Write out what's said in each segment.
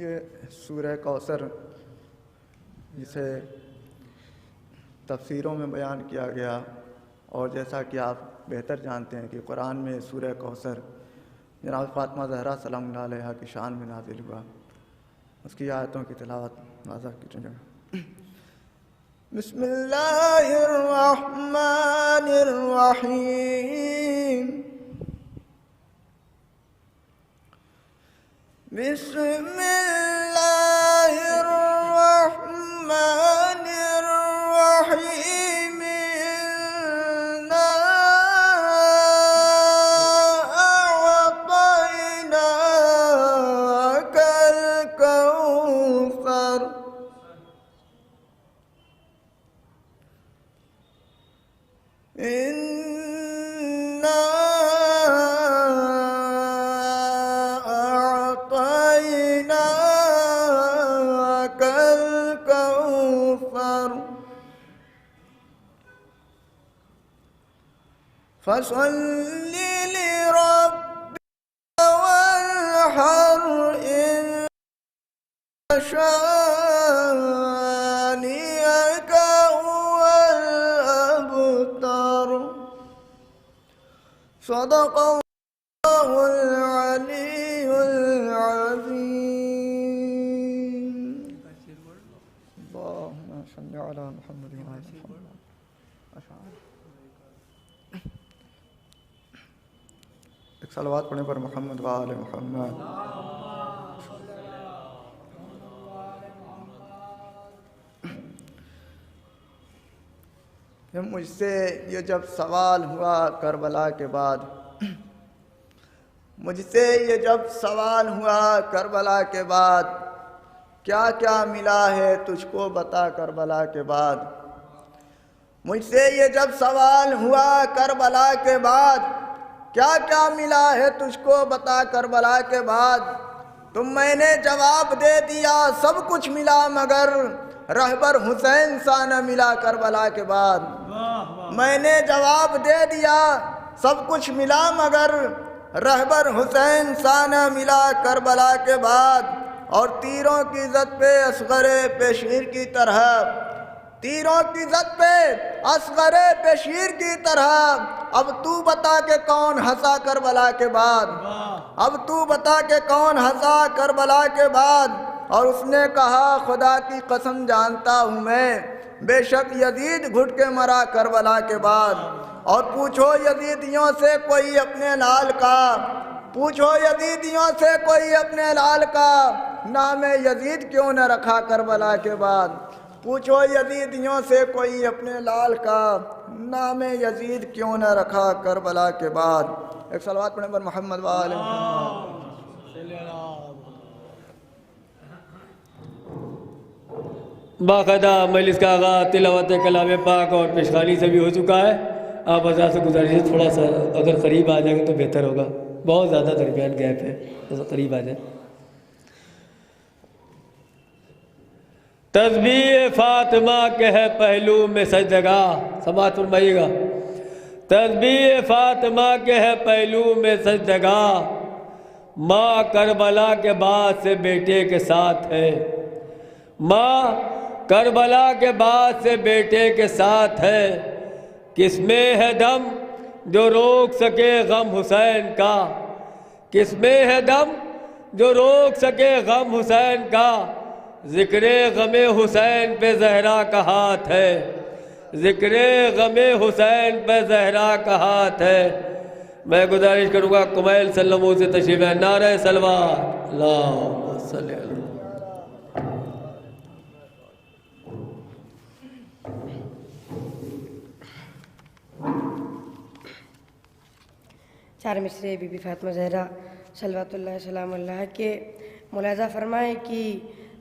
ये सूरह कौसर जिसे तफसीरों में बयान किया गया और जैसा कि आप बेहतर जानते हैं कि कुरान में सूरह कौसर जनाब फ़ातिमा ज़हरा सलामुल्लाह अलैहा की शान में नाज़िल हुआ, उसकी आयतों की तिलावत वाज़ह की जगह बिस्मिल्लाहिर्रहमानिर्रहीम बिस्मिल्लाहिर्रहमानिर्रहीम इन्ना अअतैनाकल कौसर इन्ना अअतैनाकल कौसर फसल्लि लिरब्बिका वन्हर इन्न शानिअका हुवल अबतर सदक़ल्लाहुल अलियुल अज़ीम अल्लाहुम्मा सल्लि अला मुहम्मद व आलि मुहम्मद एक सलवात पढ़ने पर मुहम्मद व आलि मुहम्मद मुझसे ये जब सवाल हुआ करबला के बाद मुझसे ये जब सवाल हुआ करबला के बाद क्या क्या मिला है तुझको बता करबला के बाद मुझसे ये जब सवाल हुआ करबला के बाद, क्या क्या मिला है तुझको बता करबला के बाद, तो मैंने जवाब दे दिया सब कुछ मिला मगर रहबर हुसैन सा न मिला करबला के बाद। मैंने जवाब दे दिया सब कुछ मिला मगर रहबर हुसैन सा न मिला करबला के बाद। और तीरों की इज़्ज़त पे असग़रे पेशीर की तरह, तीरों की इज़्ज़त पे असग़रे पेशीर की तरह, अब तू बता के कौन हंसा करबला के बाद, अब तू बता के कौन हंसा करबला के बाद। और उसने कहा खुदा की कसम जानता हूँ मैं, बेशक यजीद घुट के मरा करबला के बाद। और पूछो यजीदियों से कोई अपने लाल का, पूछो यजीदियों से कोई अपने लाल का, नाम यजीद क्यों न रखा करबला के बाद। पूछो यजीदियों से कोई अपने लाल का, नाम यजीद क्यों न रखा करबला के बाद। एक सलवात पढ़े पर मोहम्मद वाले बाकायदा मजलिस का आगाज़ तिलावत कलाम पाक और पेशखानी से भी हो चुका है। आप हज़रात से गुजारिश है थोड़ा सा अगर करीब आ जाएंगे तो बेहतर होगा, बहुत ज़्यादा दरमियान गैप है, थोड़ा करीब आ जाए। तस्बीह फातिमा के है पहलू में सजदगा, समात फरमाइएगा। तस्बीह फातिमा के है पहलू में सजदगा, माँ करबला के बाद से बेटे के साथ है, माँ करबला के बाद से बेटे के साथ है। किसमें है दम जो रोक सके गम हुसैन का, किसमें है दम जो रोक सके गम हुसैन का। ज़िक्रे गमे हुसैन पे ज़हरा का हाथ है, ज़िक्रे गमे हुसैन पे ज़हरा का हाथ है। मैं गुजारिश करूँगा कुमैल सल्लमों से तशरीफ़ है, नारे सलवात अल्लाहुम्मा सल्ली अलैहि। चार मिसरे बीबी फातिमा ज़हरा सल्लल्लाहु सलाम अल्लाह के मुलाज़ा फरमाएँ कि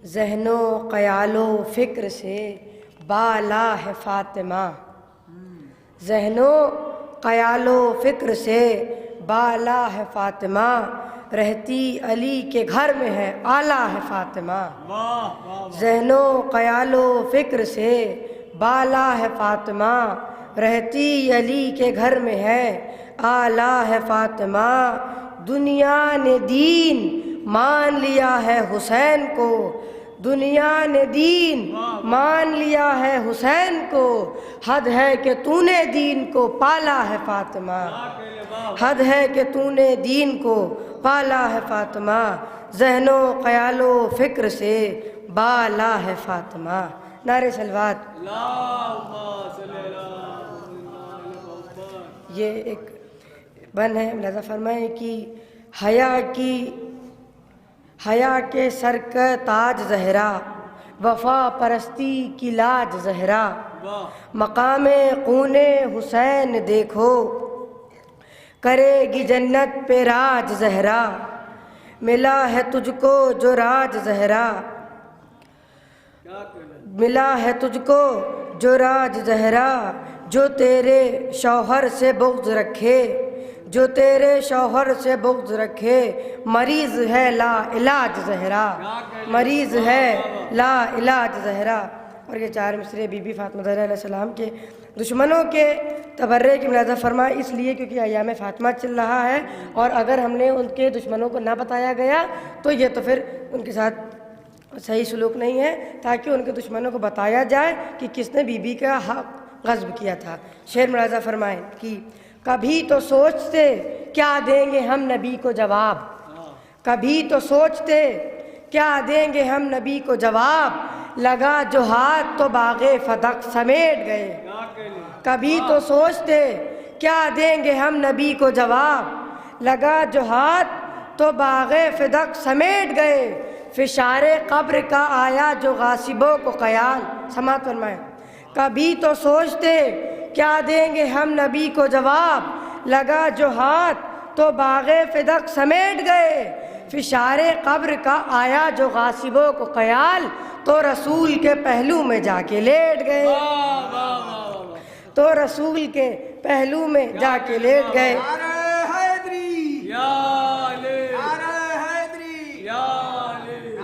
ज़हनो क़यालो फ़िक्र से बाला है फ़ातिमा, ज़हनो क़यालो फ़िक्र से बाला है फ़ातिमा, रहती अली के घर में है आला है फ़ातिमा। ज़हनो क़यालो फ़िक्र से बाला है फ़ातिमा, रहती अली के घर में है आला है फ़ातिमा। दुनिया ने दीन मान लिया है हुसैन को, दुनिया ने दीन मान लिया है हुसैन को, हद है कि तूने दीन को पाला है फ़ातिमा, हद है कि तूने दीन को पाला है फ़ातिमा। ज़हनो क़यालो फ़िक्र से बाला है फ़ातिमा। नारे सलवात। ये एक बन है, मुलाज़ा फरमाए कि हया के सर का ताज ज़हरा, वफ़ा परस्ती की लाज ज़हरा, मकामे ख़ूने हुसैन देखो, करेगी जन्नत पे राज ज़हरा। मिला है तुझको जो राज ज़हरा, मिला है तुझको जो राज ज़हरा, जो तेरे शौहर से बुग़्ज़ रखे, जो तेरे शौहर से बुग़्ज़ रखे, मरीज़ है ला इलाज ज़हरा, मरीज़ है ला इलाज ज़हरा। और ये चार मिसरे बीबी फातिमा ज़हरा अलैहिस्सलाम के दुश्मनों के तबर्रे की मुलाज़ा फरमाए, इसलिए क्योंकि अय्याम फ़ातिमा चल रहा है और अगर हमने उनके दुश्मनों को ना बताया गया तो ये तो फिर उनके साथ सही सलूक नहीं है, ताकि उनके दुश्मनों को बताया जाए कि किसने बीबी का हक ग़स्ब किया था। शेर मुलाज़ा फरमाए कि कभी तो सोचते क्या देंगे हम नबी को जवाब, कभी तो सोचते क्या देंगे हम नबी को जवाब, लगा जो हाथ तो बाग़े फ़दक समेट गए। कभी तो सोचते क्या देंगे हम नबी को जवाब, लगा जो हाथ तो बाग़े फ़दक समेट गए। फ़िशारे क़ब्र का आया जो गासिबों को ख़याल। समात फरमाए। कभी तो सोचते क्या देंगे हम नबी को जवाब, लगा जो हाथ तो बाग़े फ़दक समेट गए। फ़िशारे क़ब्र का आया जो गासिबों को ख़याल, तो रसूल के पहलू में जाके लेट गए। तो रसूल के पहलू में जाके लेट गए। या अली, या अली,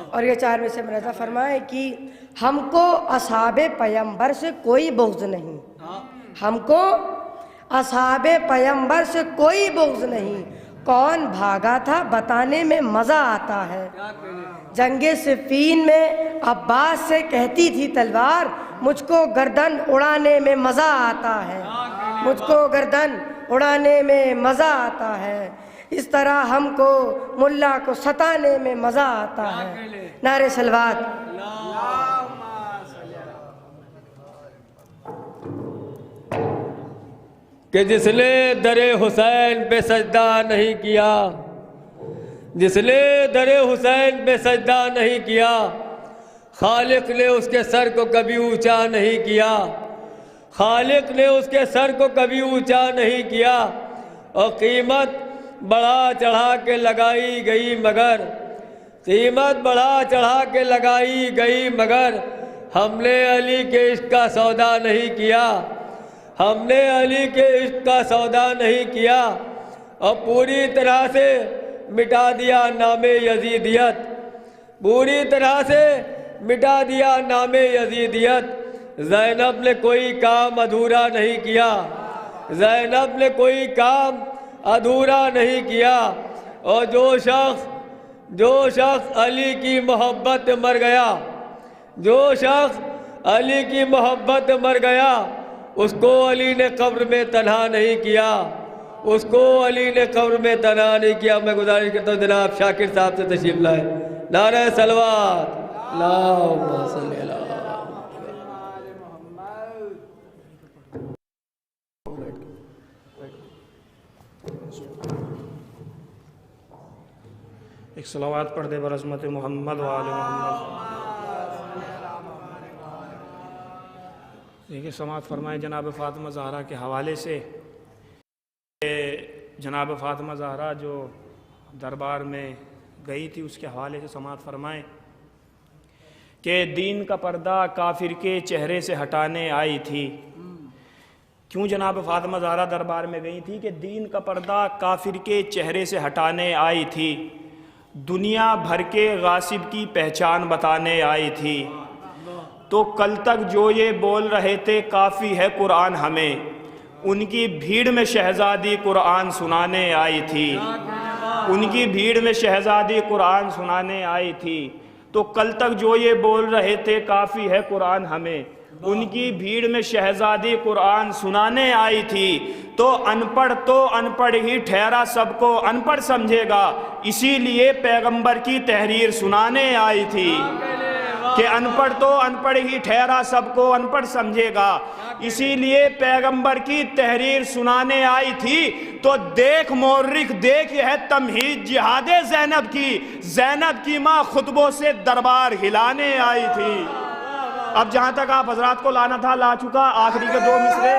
और ये 4 में से मरज़ा फरमाए कि हमको असहाबे पैगंबर से कोई बुग़्ज़ नहीं, हमको असहाबे पैगंबर से कोई बुग़्ज़ नहीं। कौन भागा था बताने में मज़ा आता है। जंगे सिफ़ीन में अब्बास से कहती थी तलवार, मुझको गर्दन उड़ाने में मज़ा आता है, मुझको गर्दन उड़ाने में मज़ा आता है। इस तरह हमको मुल्ला को सताने में मज़ा आता है। नारे सलवात। कि जिसने दरे हुसैन पे सजदा नहीं किया, जिसने दरे हुसैन पे सजदा नहीं किया, खालिक ने उसके सर को कभी ऊंचा नहीं किया, खालिक ने उसके सर को कभी ऊंचा नहीं किया। और कीमत बढ़ा चढ़ा के लगाई गई मगर, कीमत बढ़ा चढ़ा के लगाई गई मगर हमने अली के इश्क का सौदा नहीं किया, हमने अली के इश्क का सौदा नहीं किया। और पूरी तरह से मिटा दिया नामे यजीदियत, पूरी तरह से मिटा दिया नामे यजीदियत। ज़ैनब ने कोई काम अधूरा नहीं किया, ज़ैनब ने कोई काम अधूरा नहीं किया। और जो शख्स अली की मोहब्बत मर गया, जो शख्स अली की मोहब्बत मर गया, उसको अली ने कब्र में तन्हा नहीं किया, उसको अली ने कब्र में तन्हा नहीं किया। मैं गुजारिश करता हूँ जनाब शाकिर साहब से तशरीफ लाए। नारे सलवात। अल्लाहुम्मा सल्ली अला। एक सलावत पढ़ दे बरज़मत मोहम्मद व आले मोहम्मद। देखिए समात फरमाए जनाब फ़ातिमा ज़हरा के हवाले से। जनाब फ़ातिमा ज़हरा जो दरबार में गई थी उसके हवाले से समात फरमाए कि दीन का पर्दा काफिर के चेहरे से हटाने आई थी। क्यों जनाब फ़ातिमा ज़हरा दरबार में गई थी? कि दीन का पर्दा काफिर के चेहरे से हटाने आई थी, दुनिया भर के गासिब की पहचान बताने आई थी। तो कल तक जो ये बोल रहे थे काफ़ी है कुरान हमें, उनकी भीड़ में शहज़ादी कुरान सुनाने आई थी, उनकी भीड़ में शहज़ादी कुरान सुनाने आई थी। तो कल तक जो ये बोल रहे थे काफ़ी है कुरान हमें, उनकी भीड़ में शहज़ादी कुरान सुनाने आई थी। तो अनपढ़ ही ठहरा सबको अनपढ़ समझेगा, इसीलिए पैगंबर की तहरीर सुनाने आई थी। कि अनपढ़ ही ठहरा सबको अनपढ़ समझेगा, इसीलिए पैगंबर की तहरीर सुनाने आई थी। तो देख मोर्रिख देख है तमहीद जिहादे ज़ैनब की माँ खुतबों से दरबार हिलाने आई थी। अब जहां तक आप हजरात को लाना था ला चुका। आखिरी के 2 मिसरे।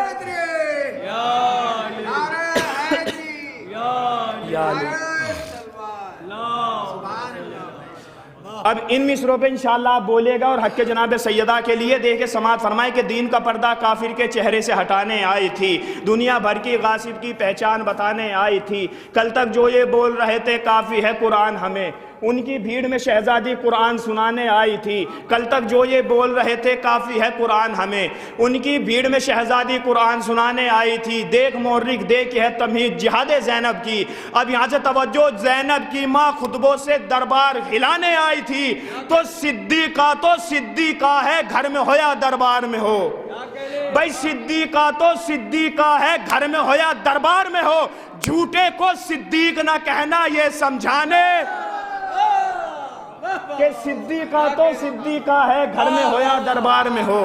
अब इन मिसरों पे इंशाअल्लाह आप बोलेगा और हक के जनाब सैयदा के लिए देखे समात फरमाए कि दीन का पर्दा काफिर के चेहरे से हटाने आई थी, दुनिया भर की गासिब की पहचान बताने आई थी। कल तक जो ये बोल रहे थे काफ़ी है कुरान हमें, उनकी भीड़ में शहजादी कुरान सुनाने आई थी। कल तक जो ये बोल रहे थे काफ़ी है कुरान हमें, उनकी भीड़ में शहजादी कुरान सुनाने आई थी। देख मोर्रिक देख है तमहीद जिहादे ज़ैनब की। अब यहाँ से तवज्जो, ज़ैनब की माँ खुतबों से दरबार हिलाने आई थी। तो सिद्दीका है घर में हो या दरबार में हो, भाई सिद्दीका है घर में हो या दरबार में हो। झूठे को सिद्दीक ना कहना ये समझाने कि सिद्दीका है घर में हो या दरबार में हो,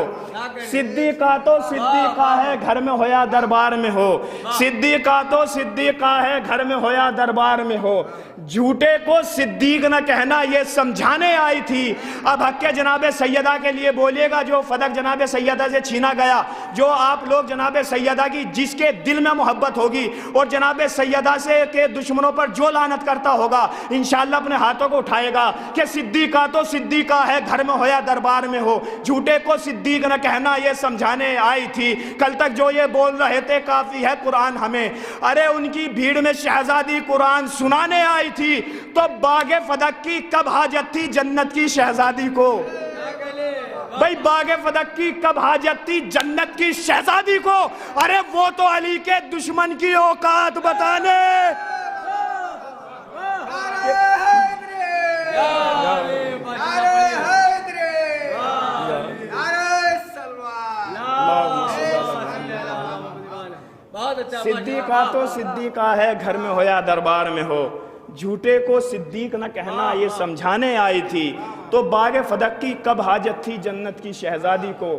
सिद्दीका है घर में हो या दरबार में हो, सिद्दीका है घर में हो या दरबार में हो। झूठे को सिद्दीक न कहना ये समझाने आई थी। अब हक़ जनाब सैयदा के लिए बोलिएगा, जो फदक जनाब सैयदा से छीना गया, जो आप लोग जनाब सैयदा की जिसके दिल में मोहब्बत होगी और जनाब सैयदा से के दुश्मनों पर जो लानत करता होगा इंशाअल्लाह अपने हाथों को उठाएगा कि सिद्दीका तो सिद्दीका है, घर में हो या दरबार में हो, झूठे को सिद्दीक न कहना ये समझाने आई थी। कल तक जो ये बोल रहे थे काफी है कुरान हमें, अरे उनकी भीड़ में शहजादी कुरान सुनाने आई थी, तो बागे फदक की कब हाजत थी जन्नत की शहजादी को? भाई बागे फदक की कब हाजत थी जन्नत की शहजादी को? अरे वो तो अली के दुश्मन की औकात बताने। सिद्दीका तो सिद्दीका है, घर में हो या दरबार में हो, झूठे को सिद्दीक न कहना ये समझाने आई थी, तो बागे फदक की कब हाजत थी जन्नत की शहजादी को?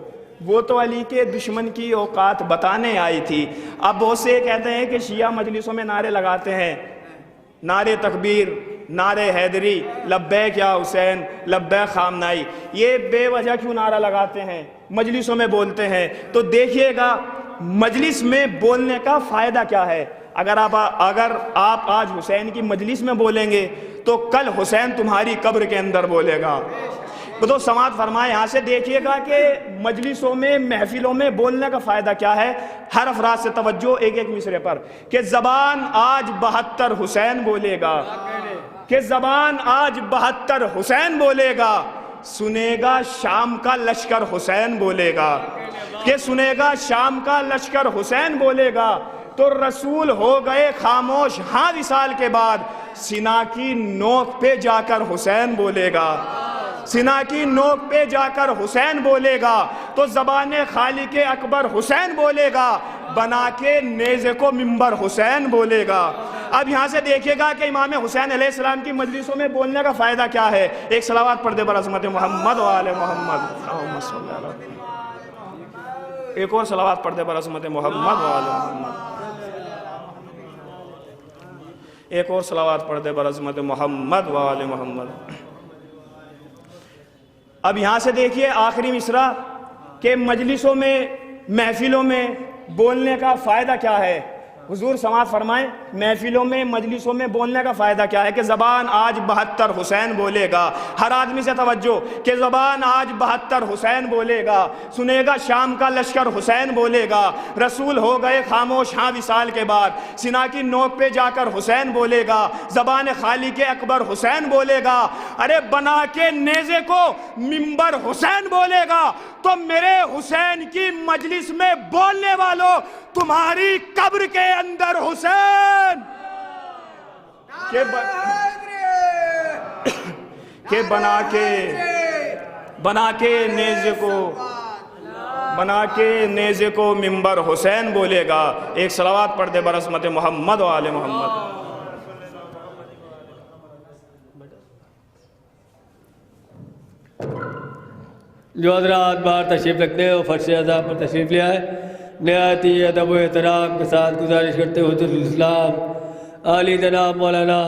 वो तो अली के दुश्मन की औकात बताने आई थी। अब बहुत से कहते हैं कि शिया मजलिसों में नारे लगाते हैं, नारे तकबीर, नारे हैदरी, लब्बैक या हुसैन, लब्बैक खामनाई। ये बेवजह क्यों नारा लगाते हैं, मजलिसों में बोलते हैं? तो देखिएगा मजलिस में बोलने का फ़ायदा क्या है। अगर आप आज हुसैन की मजलिस में बोलेंगे तो कल हुसैन तुम्हारी कब्र के अंदर बोलेगा। तो समात फरमाए, यहाँ से देखिएगा कि मजलिसों में, महफिलों में बोलने का फ़ायदा क्या है। हर अफराद से तवज्जो एक एक मिसरे पर, कि ज़बान आज 72 हुसैन बोलेगा, कि ज़बान आज 72 हुसैन बोलेगा, सुनेगा शाम का लश्कर हुसैन बोलेगा, कि सुनेगा शाम का लश्कर हुसैन बोलेगा। तो रसूल हो गए खामोश हाँ विसाल के बाद, सिना की नोक पे जाकर हुसैन बोलेगा, सिना की नोक पे जाकर हुसैन बोलेगा। तो ज़बाने खाली के अकबर हुसैन बोलेगा, बना के नेज़े को मिंबर हुसैन बोलेगा। अब यहाँ से देखिएगा कि इमाम हुसैन अलैहिस्सलाम की मजलिसों में बोलने का फ़ायदा क्या है। एक सलावत पढ़ दे बर अज़मत मोहम्मद व आले मोहम्मद। एक और सलावत पढ़ दे बर अज़मत मोहम्मद व आले मोहम्मद। एक और सलावत पढ़ दे बर अज़मत मोहम्मद व आले मोहम्मद। अब यहाँ से देखिए आखिरी मिसरा के मजलिसों में, महफिलों में बोलने का फ़ायदा क्या है। हुजूर समात फरमाएं, महफिलों में, मजलिसों में बोलने का फ़ायदा क्या है कि ज़बान आज 72 हुसैन बोलेगा। हर आदमी से तवज्जो, कि ज़बान आज 72 हुसैन बोलेगा, सुनेगा शाम का लश्कर हुसैन बोलेगा। रसूल हो गए खामोश हाँ विसाल के बाद, सिना की नोक पे जाकर हुसैन बोलेगा, ज़बान खाली के अकबर हुसैन बोलेगा। अरे बना के नेज़े को मिंबर हुसैन बोलेगा। तो मेरे हुसैन की मजलिस में बोलने वालों, तुम्हारी कब्र के अंदर हुसैन के बना के नेज़े को मिंबर हुसैन बोलेगा। एक सलावत पढ़ दे बरसमत मोहम्मद व आले मोहम्मद। जो हज़रात बाहर तशरीफ़ रखते हैं वो फर्श अज़ा पर तशरीफ़ ले आए। नहायत ही अदब व एहतराम के साथ गुजारिश करते हैं हुज़ूरुल इस्लाम आली जनाब मौलाना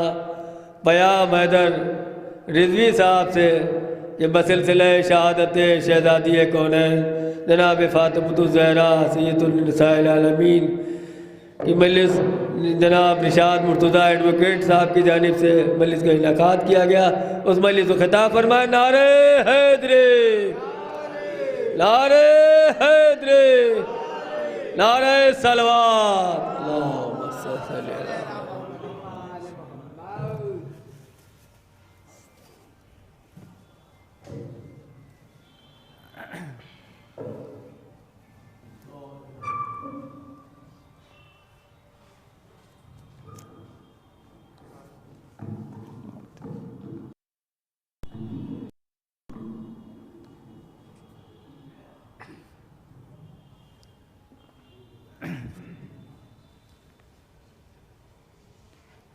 क़याम हैदर रिज़वी साहब से कि बसिलसिले शहादत शहज़ादी कौनैन जनाब फ़ातिमतुज़ ज़हरा सय्यदुन निसाइल आलमीन की मजलिस जनाब निशात मुर्तज़ा एडवोकेट साहब की जानिब से मजलिस का इनेकाद किया गया। उस मजलिस को खिताब फरमाए, नारे हैदरी, नारे हैदरी, नारे सलवात।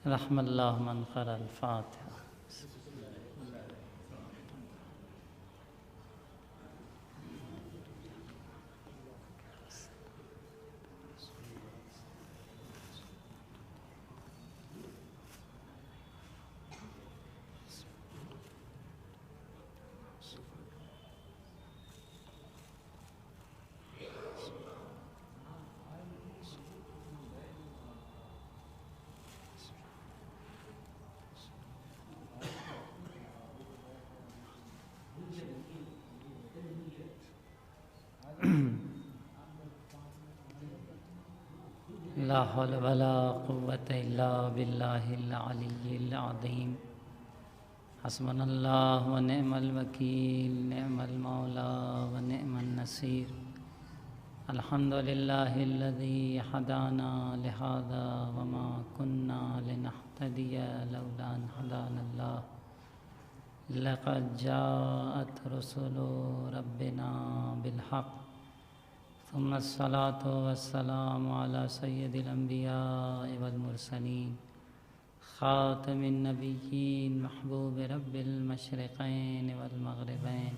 रहमल्लाहु मन क़रअल फ़ातिहा। ला हौल वला कुव्वत इल्ला बिल्लाहिल अलिय्यिल अज़ीम। हस्बुनल्लाहु व निअमल वकील, निअमल मौला व निअमन नसीर। अल्हम्दुलिल्लाहिल्लज़ी हदाना लिहाज़ा व मा कुन्ना लिनहतदिया लौला अन हदानल्लाह। लक़द जाअत रुसुलु रब्बिना बिलहक़। सुम्मस्सलातु वस्सलामु अला सय्यिदिल अंबियाइ वल मुरसलीन, खातमिन नबिय्यीन, महबूब रब्बिल मशरिक़ैन वल मग़रिबैन,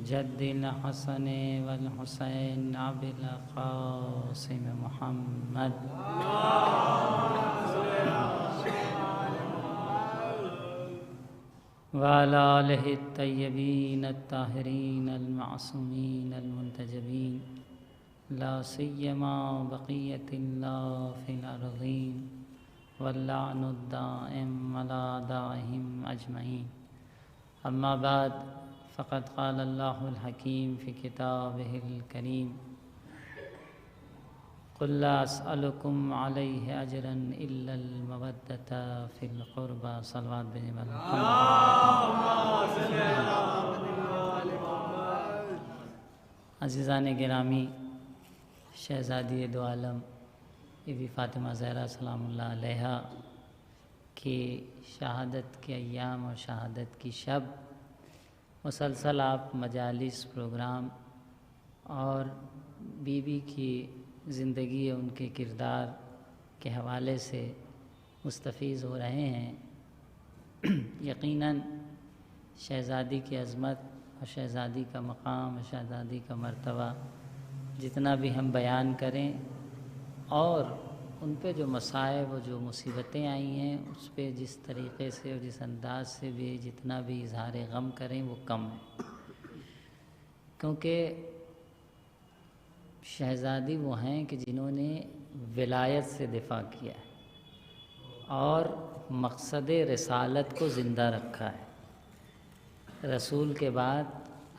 जद्दिल हसन वल हुसैन अबिल क़ासिम मुहम्मद। वाला आलिहि तय्यबीन अत्ताहिरीन अल-मासूमीन अल-मुंतजबीन, ला सिय्यमा बक़ियतिल्लाह फ़िल अर्ज़ीन, वल्लअनु दाइम अला दाइहिम अजमईन। अम्मा बाद, फ़क़द क़ाल अल्लाहुल हकीम फ़ी किताबिहिल करीम, क़ुल ला अस्अलुकुम अलैहि अजरन इल्लल मवद्दता फ़िल क़ुरबा। सल्लल्लाहु अलैहि वसल्लम। अज़ीज़ान गिरामी, शहज़ादी दो आलम बीबी फ़ातिमा ज़हरा सलामुल्लाह अलैहा की शहादत के अय्याम और शहादत की शब मुसलसल आप मजालिस प्रोग्राम और बीबी की ज़िंदगी और उनके किरदार के हवाले से मुस्तफ़ीज़ हो रहे हैं। यकीनन शहज़ादी की अज़मत और शहज़ादी का मक़ाम और शहज़ादी का मर्तबा जितना भी हम बयान करें और उन पे जो मसाइब और जो मुसीबतें आई हैं उस पे जिस तरीक़े से और जिस अंदाज से भी जितना भी इज़हार गम करें वो कम है, क्योंकि शहज़ादी वो हैं कि जिन्होंने विलायत से दिफ़ा किया है और मकसद रिसालत को ज़िंदा रखा है। रसूल के बाद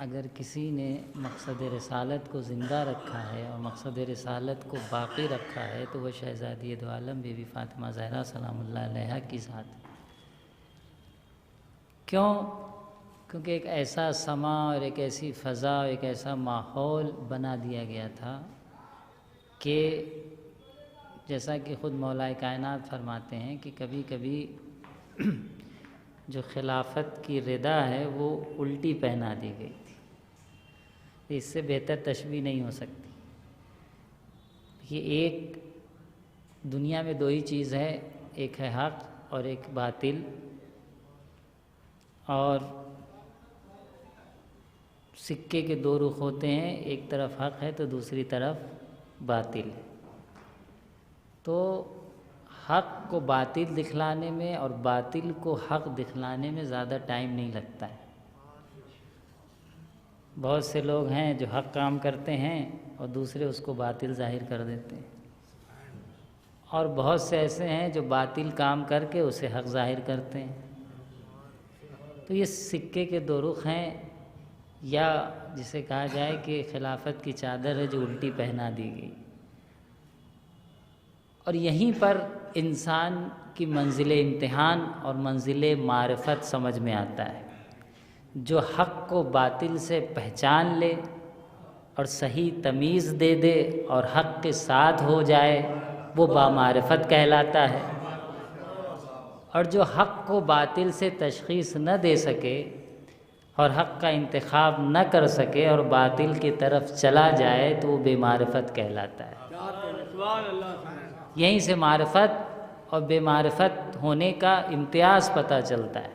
अगर किसी ने मकसद रिसालत को ज़िंदा रखा है और मकसद रिसालत को बाक़ी रखा है तो वह शहज़ादी दो आलम बीबी फ़ातिमा ज़हरा सलामुल्लाह अलैहा की ज़ात है। क्यों? क्योंकि एक ऐसा समा और एक ऐसी फ़ज़ा और एक ऐसा माहौल बना दिया गया था कि जैसा कि ख़ुद मौलाए कायनात फरमाते हैं कि कभी कभी जो खिलाफत की रिदा है वो उल्टी पहना दी गई थी। इससे बेहतर तशबीह नहीं हो सकती। ये एक दुनिया में दो ही चीज़ है, एक है हक़ और एक बातिल, और सिक्के के दो रुख होते हैं, एक तरफ हक़ है तो दूसरी तरफ बातिल है। तो हक़ को बातिल दिखलाने में और बातिल को हक़ दिखलाने में ज़्यादा टाइम नहीं लगता है। बहुत से लोग हैं जो हक़ काम करते हैं और दूसरे उसको बातिल ज़ाहिर कर देते हैं, और बहुत से ऐसे हैं जो बातिल काम करके उसे हक़ ज़ाहिर करते हैं। तो ये सिक्के के दो रुख हैं, या जिसे कहा जाए कि खिलाफत की चादर है जो उल्टी पहना दी गई। और यहीं पर इंसान की मंजिल इम्तिहान और मंजिल मारिफत समझ में आता है। जो हक़ को बातिल से पहचान ले और सही तमीज़ दे दे और हक़ के साथ हो जाए वो बामारिफत कहलाता है, और जो हक़ को बातिल से तशख़ीस न दे सके और हक़ का इंतखाब न कर सके और बातिल की तरफ चला जाए तो वो बेमारिफत कहलाता है। यहीं से मारिफत और बेमारिफत होने का इम्तियाज़ पता चलता है।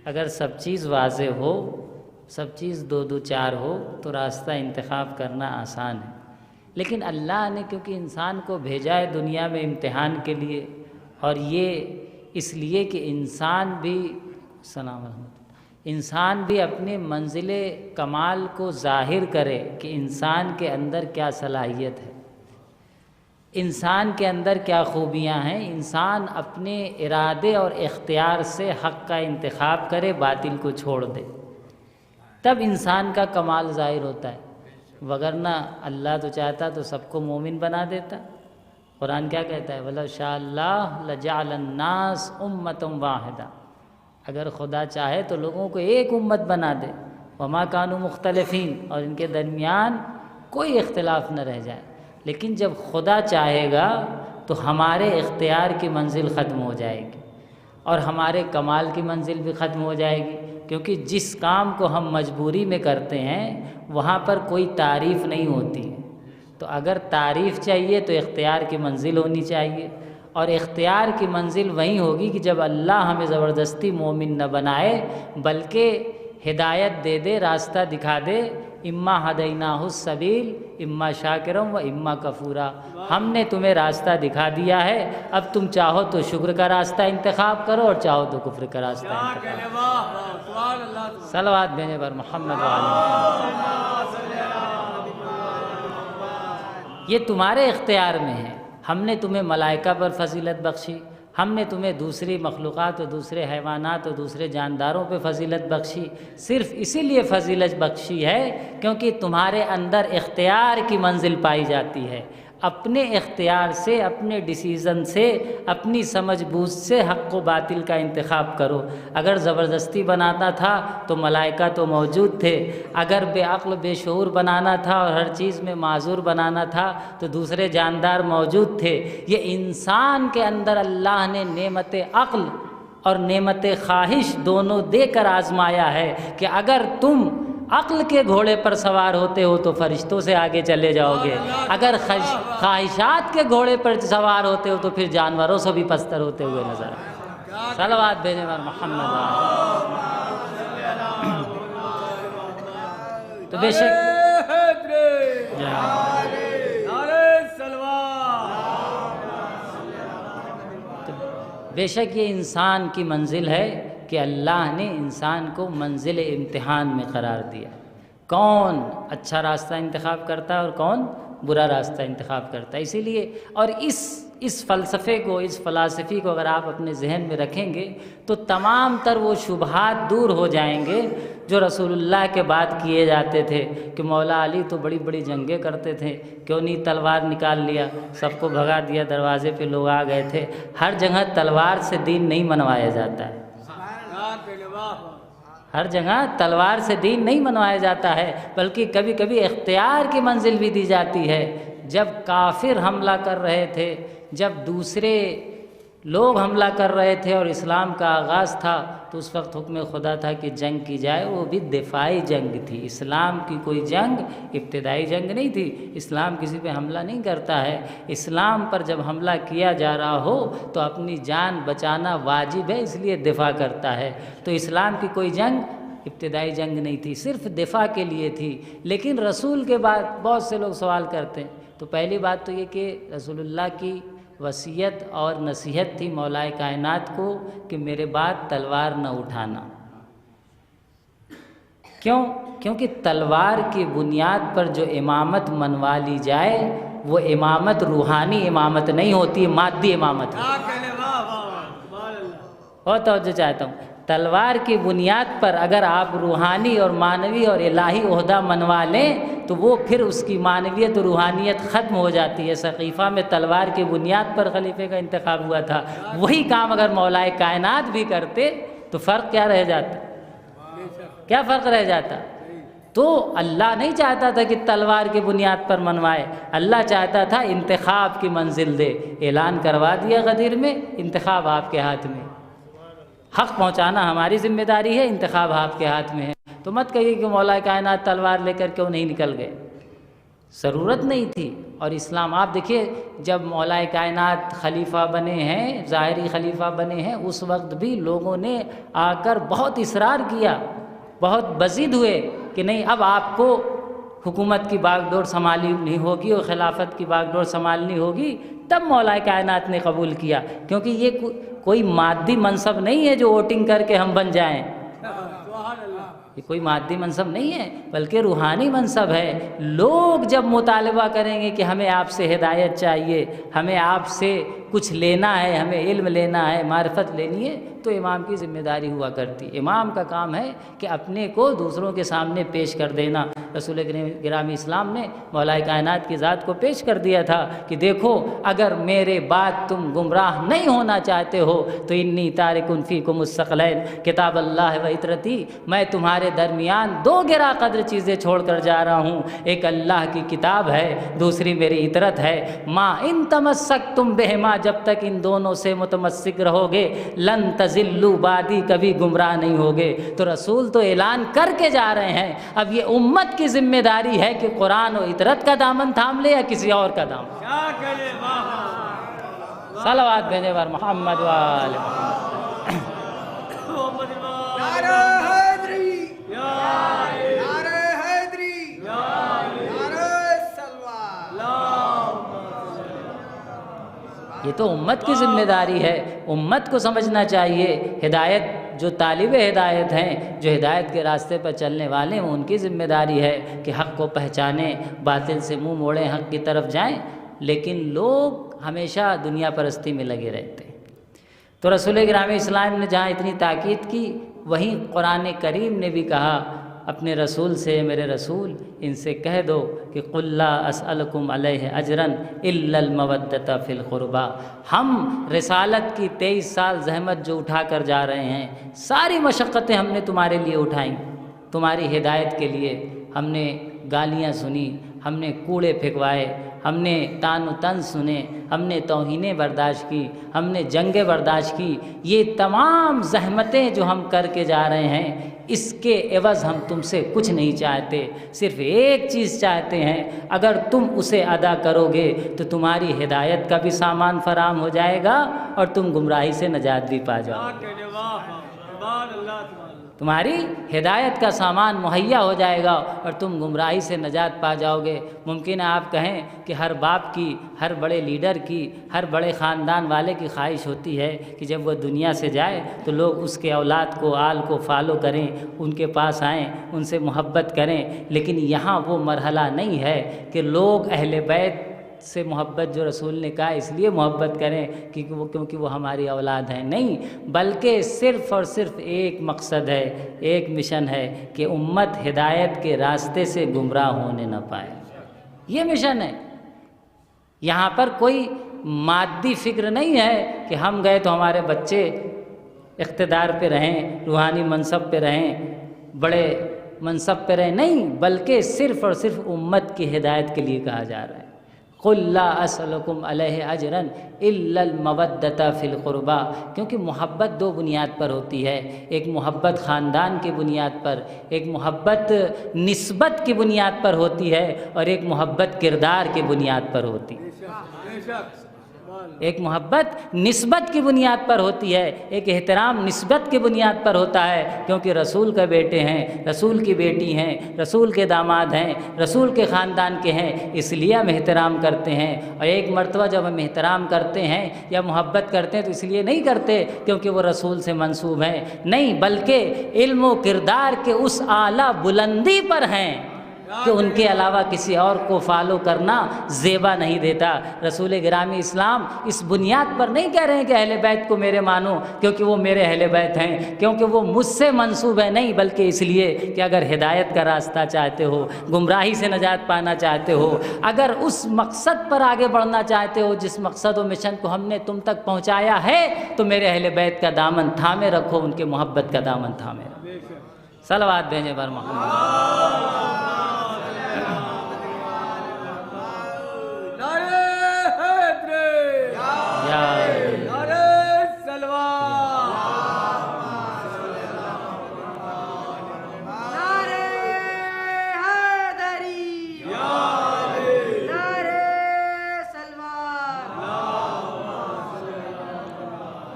अगर सब चीज़ वाज़े हो, सब चीज़ दो दो चार हो तो रास्ता इंतखाब करना आसान है। लेकिन अल्लाह ने क्योंकि इंसान को भेजा है दुनिया में इम्तिहान के लिए, और ये इसलिए कि इंसान भी अपने मंजिले कमाल को ज़ाहिर करे कि इंसान के अंदर क्या सलाहियत है, इंसान के अंदर क्या खूबियाँ हैं। इंसान अपने इरादे और इख्तियार से हक़ का इंतखाब करे, बातिल को छोड़ दे, तब इंसान का कमाल ज़ाहिर होता है। वगरना अल्लाह तो चाहता तो सबको मोमिन बना देता, कुरान क्या कहता है? वला शाअल्लाह लजअलन्नास उम्मतम वाहिदा, अगर खुदा चाहे तो लोगों को एक उम्मत बना दे, वमा कानू मुख्तलिफीन, और इनके दरमियान कोई इख्तिलाफ न रह जाए। लेकिन जब खुदा चाहेगा तो हमारे इख्तियार की मंजिल ख़त्म हो जाएगी और हमारे कमाल की मंजिल भी ख़त्म हो जाएगी, क्योंकि जिस काम को हम मजबूरी में करते हैं वहाँ पर कोई तारीफ़ नहीं होती है। तो अगर तारीफ़ चाहिए तो इख्तियार की मंजिल होनी चाहिए, और इख्तियार की मंजिल वहीं होगी कि जब अल्लाह हमें ज़बरदस्ती मोमिन न बनाए बल्कि हिदायत दे दे, रास्ता दिखा दे। इम्मा हदैनाहुस सबील इम्मा शाकिरम व इम्मा कफूरा, हमने तुम्हें रास्ता दिखा दिया है, अब तुम चाहो तो शुक्र का रास्ता इंतखाब करो और चाहो तो कुफ्र का रास्ता इंतखाब करो। सलवात भेजे पर मोहम्मद ये तुम्हारे इख्तियार में है। हमने तुम्हें मलाइका पर फजीलत बख्शी, हमने तुम्हें दूसरी मखलूक़ात और दूसरे हैवानात और दूसरे जानदारों पे फजीलत बख्शी, सिर्फ़ इसीलिए फजीलत बख्शी है क्योंकि तुम्हारे अंदर इख्तियार की मंजिल पाई जाती है। अपने इख्तियार से, अपने डिसीज़न से, अपनी समझ बूझ से हक़ व बातिल का इंतखाब करो। अगर ज़बरदस्ती बनाना था तो मलाइका तो मौजूद थे, अगर बेअक्ल बेशऊर बनाना था और हर चीज़ में माजूर बनाना था तो दूसरे जानदार मौजूद थे। ये इंसान के अंदर अल्लाह ने नेमत अक्ल और नेमत ख्वाहिश दोनों देकर आजमाया है कि अगर तुम अक्ल के घोड़े पर सवार होते हो तो फरिश्तों से आगे चले जाओगे, अगर ख्वाहिशात के घोड़े पर सवार होते हो तो फिर जानवरों से भी पस्तर होते हुए नजर आए। सलवात भेजे पर मोहम्मद। तो बेशक ये इंसान की मंजिल है कि अल्लाह ने इंसान को मंजिल इम्तिहान में करार दिया। कौन अच्छा रास्ता इंतखाब करता है और कौन बुरा रास्ता इंतखाब करता है। इसीलिए और इस फ़लसफ़े को, इस फ़लासफ़ी को अगर आप अपने जहन में रखेंगे तो तमाम तर वो शुबहात दूर हो जाएंगे जो रसूलुल्लाह के बाद किए जाते थे कि मौला अली तो बड़ी बड़ी जंगें करते थे, क्यों नहीं तलवार निकाल लिया, सबको भगा दिया, दरवाजे पे लोग आ गए थे। हर जगह तलवार से दीन नहीं मनवाया जाता है, हर जगह तलवार से दीन नहीं मनवाया जाता है, बल्कि कभी कभी इख्तियार की मंजिल भी दी जाती है। जब काफिर हमला कर रहे थे, जब दूसरे लोग हमला कर रहे थे और इस्लाम का आगाज़ था तो उस वक्त हुक्म खुदा था कि जंग की जाए, वो भी दिफाई जंग थी। इस्लाम की कोई जंग इब्तिदाई जंग नहीं थी। इस्लाम किसी पे हमला नहीं करता है। इस्लाम पर जब हमला किया जा रहा हो तो अपनी जान बचाना वाजिब है, इसलिए दिफा करता है। तो इस्लाम की कोई जंग इब्तिदाई जंग नहीं थी, सिर्फ दिफा के लिए थी। लेकिन रसूल के बाद बहुत से लोग सवाल करते हैं। तो पहली बात तो ये कि रसूलुल्लाह की वसीयत और नसीहत थी मौलाए कायनात को कि मेरे बाद तलवार न उठाना। क्यों? क्योंकि तलवार की बुनियाद पर जो इमामत मनवा ली जाए वो इमामत रूहानी इमामत नहीं होती, मादी इमामत है। और तवज्जो चाहता हूँ, तलवार की बुनियाद पर अगर आप रूहानी और मानवी और इलाही ओहदा मनवा लें तो वो फिर उसकी मानवियत और रूहानियत ख़त्म हो जाती है। सक़ीफ़ा में तलवार की बुनियाद पर खलीफे का इंतखाब हुआ था, वही काम अगर मौलाए कायनात भी करते तो फ़र्क क्या रह जाता? क्या फ़र्क रह जाता? तो अल्लाह नहीं चाहता था कि तलवार की बुनियाद पर मनवाए, अल्लाह चाहता था इंतखाब की मंजिल दे। ऐलान करवा दिया गदीर में, इंतखाब आपके हाथ में, हक़ पहुँचाना हमारी जिम्मेदारी है, इंतखाब आपके हाथ में है। तो मत कहिए कि मौला कायनात तलवार लेकर क्यों नहीं निकल गए, ज़रूरत नहीं थी। और इस्लाम आप देखिए, जब मौला कायनात खलीफा बने हैं, ज़ाहिरी खलीफा बने हैं, उस वक्त भी लोगों ने आकर बहुत इसरार किया, बहुत बज़िद हुए कि नहीं अब आपको हुकूमत की बागडोर संभालनी होगी और खिलाफत की बागडोर संभालनी होगी। तब मौला कायनात ने कबूल किया, क्योंकि ये कोई मादी मनसब नहीं है जो वोटिंग करके हम बन जाएं। ये कोई मादी मनसब नहीं है, बल्कि रूहानी मनसब है। लोग जब मुतालबा करेंगे कि हमें आपसे हिदायत चाहिए, हमें आपसे कुछ लेना है, हमें इल्म लेना है, मारिफत लेनी है, तो इमाम की जिम्मेदारी हुआ करती। इमाम का काम है कि अपने को दूसरों के सामने पेश कर देना। रसूल गिरामी इस्लाम ने मौलाए कायनात की ज़ात को पेश कर दिया था कि देखो, अगर मेरे बाद तुम गुमराह नहीं होना चाहते हो तो इन्नी तारिकुन फ़ीकुम मुस्तक़लैन किताब अल्लाह व इतरती, मैं तुम्हारे दरमियान दो गिरा कद्र चीज़ें छोड़ कर जा रहा हूँ। एक अल्लाह की किताब है, दूसरी मेरी इतरत है। माँ इन तमस्सक तुम बेहमा, जब तक इन दोनों से मुतमस्सिक रहोगे लन तज़िल्लू बादी, कभी गुमराह नहीं होगे। तो रसूल तो ऐलान करके जा रहे हैं। अब ये उम्मत की जिम्मेदारी है कि कुरान और इतरत का दामन थाम ले या किसी और का दामन। सलावत भेजे पर मोहम्मद वाले ये तो उम्मत की जिम्मेदारी है। उम्मत को समझना चाहिए, हिदायत जो तालिब हिदायत हैं, जो हिदायत के रास्ते पर चलने वाले हैं, उनकी ज़िम्मेदारी है कि हक़ को पहचानें, बातिल से मुंह मोड़ें, हक़ की तरफ जाएं। लेकिन लोग हमेशा दुनिया परस्ती में लगे रहते हैं। तो रसूल गिरामी इस्लाम ने जहाँ इतनी ताकीद की, वहीं कुरान करीम ने भी कहा अपने रसूल से, मेरे रसूल इनसे कह दो कि कुल्ला असअलकुम अलैहि अजरन इल्लल मवद्दता फिल क़ुरबा। हम रिसालत की 23 साल जहमत जो उठा कर जा रहे हैं, सारी मशक्क़तें हमने तुम्हारे लिए उठाई, तुम्हारी हिदायत के लिए। हमने गालियाँ सुनी, हमने कूड़े फेंकवाए, हमने तान तन सुने, हमने तौहीनें बर्दाश्त की, हमने जंगें बर्दाश्त की। ये तमाम ज़हमतें जो हम करके जा रहे हैं, इसके एवज़ हम तुमसे कुछ नहीं चाहते, सिर्फ़ एक चीज़ चाहते हैं। अगर तुम उसे अदा करोगे तो तुम्हारी हिदायत का भी सामान फराम हो जाएगा और तुम गुमराही से नजात भी पा जाओगे। तुम्हारी हिदायत का सामान मुहैया हो जाएगा और तुम गुमराही से नजात पा जाओगे। मुमकिन है आप कहें कि हर बाप की, हर बड़े लीडर की, हर बड़े ख़ानदान वाले की ख्वाहिश होती है कि जब वह दुनिया से जाए तो लोग उसके औलाद को, आल को फॉलो करें, उनके पास आएँ, उनसे मोहब्बत करें। लेकिन यहाँ वो मरहला नहीं है कि लोग अहले बैत से मोहब्बत, जो रसूल ने कहा, इसलिए मोहब्बत करें क्योंकि वो हमारी औलाद हैं। नहीं, बल्कि सिर्फ़ और सिर्फ एक मकसद है, एक मिशन है कि उम्मत हिदायत के रास्ते से गुमराह होने न पाए। ये मिशन है। यहाँ पर कोई मादी फ़िक्र नहीं है कि हम गए तो हमारे बच्चे इक़्तिदार पे रहें, रूहानी मनसब पे रहें, बड़े मनसब पे रहें। नहीं, बल्कि सिर्फ़ और सिर्फ उम्मत की हिदायत के लिए कहा जा रहा है। कुल ला असलकुम अलैहि अजरन इल्लल मवद्दता फिल क़ुरबा। क्योंकि मोहब्बत दो बुनियाद पर होती है। एक मोहब्बत ख़ानदान की बुनियाद पर, एक मोहब्बत निस्बत की बुनियाद पर होती है, और एक मोहब्बत किरदार की बुनियाद पर होती है। एक मोहब्बत निस्बत की बुनियाद पर होती है, एक एहतराम निस्बत की बुनियाद पर होता है। क्योंकि रसूल के बेटे हैं, रसूल की बेटी हैं, रसूल के दामाद हैं, रसूल के ख़ानदान के हैं, इसलिए हम एहतराम करते हैं। और एक मर्तबा जब हम एहतराम करते हैं या मोहब्बत करते हैं तो इसलिए नहीं करते क्योंकि वो रसूल से मंसूब हैं, नहीं, बल्कि इल्म व किरदार के उस आला बुलंदी पर हैं कि उनके अलावा किसी और को फॉलो करना ज़ेबा नहीं देता। रसूल गिरामी इस्लाम इस बुनियाद पर नहीं कह रहे हैं कि अहले बैत को मेरे मानो क्योंकि वो मेरे अहले बैत हैं, क्योंकि वो मुझसे मंसूब है, नहीं, बल्कि इसलिए कि अगर हिदायत का रास्ता चाहते हो, गुमराही से नजात पाना चाहते हो, अगर उस मकसद पर आगे बढ़ना चाहते हो जिस मकसद व मिशन को हमने तुम तक पहुँचाया है, तो मेरे अहले बैत का दामन थामे रखो, उनके मोहब्बत का दामन थामे रखो। सलावत भेजें पर मोहम्मद।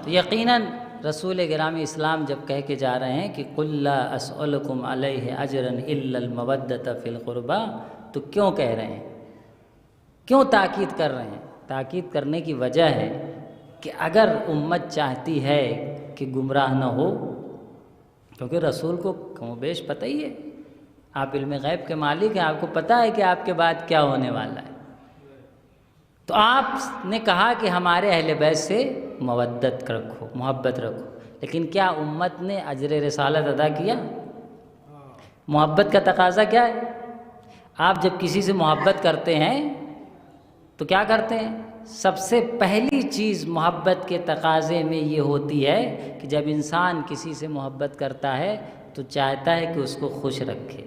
तो यकीनन रसूल गिरामी इस्लाम जब कह के जा रहे हैं कि कुल्ला असअलकुम अलैहि अजरन इल्लल मवद्दता फिल क़ुरबा, तो क्यों कह रहे हैं, क्यों ताकीद कर रहे हैं? ताकीद करने की वजह है कि अगर उम्मत चाहती है कि गुमराह न हो, क्योंकि रसूल को कमोबेश पता ही है, आप इल्म गैब के मालिक हैं, आपको पता है कि आपके बाद क्या होने वाला है। तो आपने कहा कि हमारे अहले बैत से मवद्दत रखो, मोहब्बत रखो, लेकिन क्या उम्मत ने अजर रिसालत अदा किया? मोहब्बत का तकाज़ा क्या है? आप जब किसी से मोहब्बत करते हैं तो क्या करते हैं? सबसे पहली चीज़ मोहब्बत के तकाज़े में ये होती है कि जब इंसान किसी से मोहब्बत करता है तो चाहता है कि उसको खुश रखे।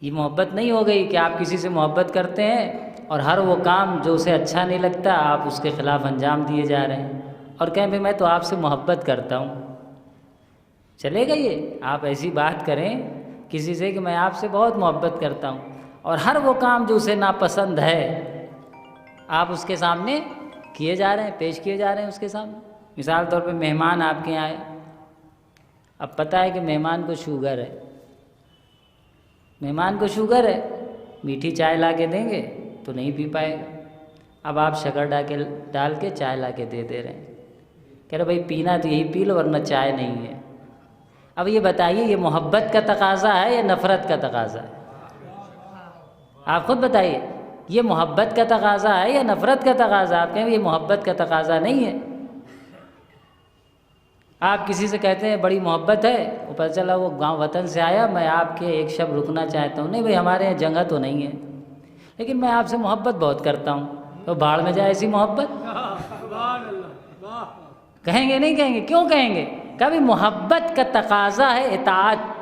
ये मोहब्बत नहीं हो गई कि आप किसी से मोहब्बत करते हैं और हर वो काम जो उसे अच्छा नहीं लगता आप उसके ख़िलाफ़ अंजाम दिए जा रहे हैं और कहें भाई मैं तो आपसे मोहब्बत करता हूँ। चलेगा ये? आप ऐसी बात करें किसी से कि मैं आपसे बहुत मोहब्बत करता हूँ और हर वो काम जो उसे नापसंद है आप उसके सामने किए जा रहे हैं, पेश किए जा रहे हैं उसके सामने। मिसाल तौर पे मेहमान आपके यहाँ आए, अब पता है कि मेहमान को शुगर है, मेहमान को शुगर है, मीठी चाय ला के देंगे तो नहीं पी पाएगा। अब आप शक्कर डाल के चाय ला के दे रहे हैं, कह रहे भाई पीना तो यही पी लो वरना चाय नहीं है। अब ये बताइए ये मोहब्बत का तकाज़ा है या नफ़रत का तकाज़ा है? आप खुद बताइए, ये मोहब्बत का तकाज़ा है या नफ़रत का तकाज़ा? आप कहें ये मोहब्बत का तकाज़ा नहीं है। आप किसी से कहते हैं बड़ी मोहब्बत है, वो पता चला वो गांव वतन से आया, मैं आपके एक शब्द रुकना चाहता हूँ। नहीं भाई हमारे यहाँ जगह तो नहीं है, लेकिन मैं आपसे मोहब्बत बहुत करता हूँ। तो भाड़ में जाए ऐसी मोहब्बत? कहेंगे नहीं कहेंगे? क्यों कहेंगे? कभी मोहब्बत का तकाज़ा है इताअत,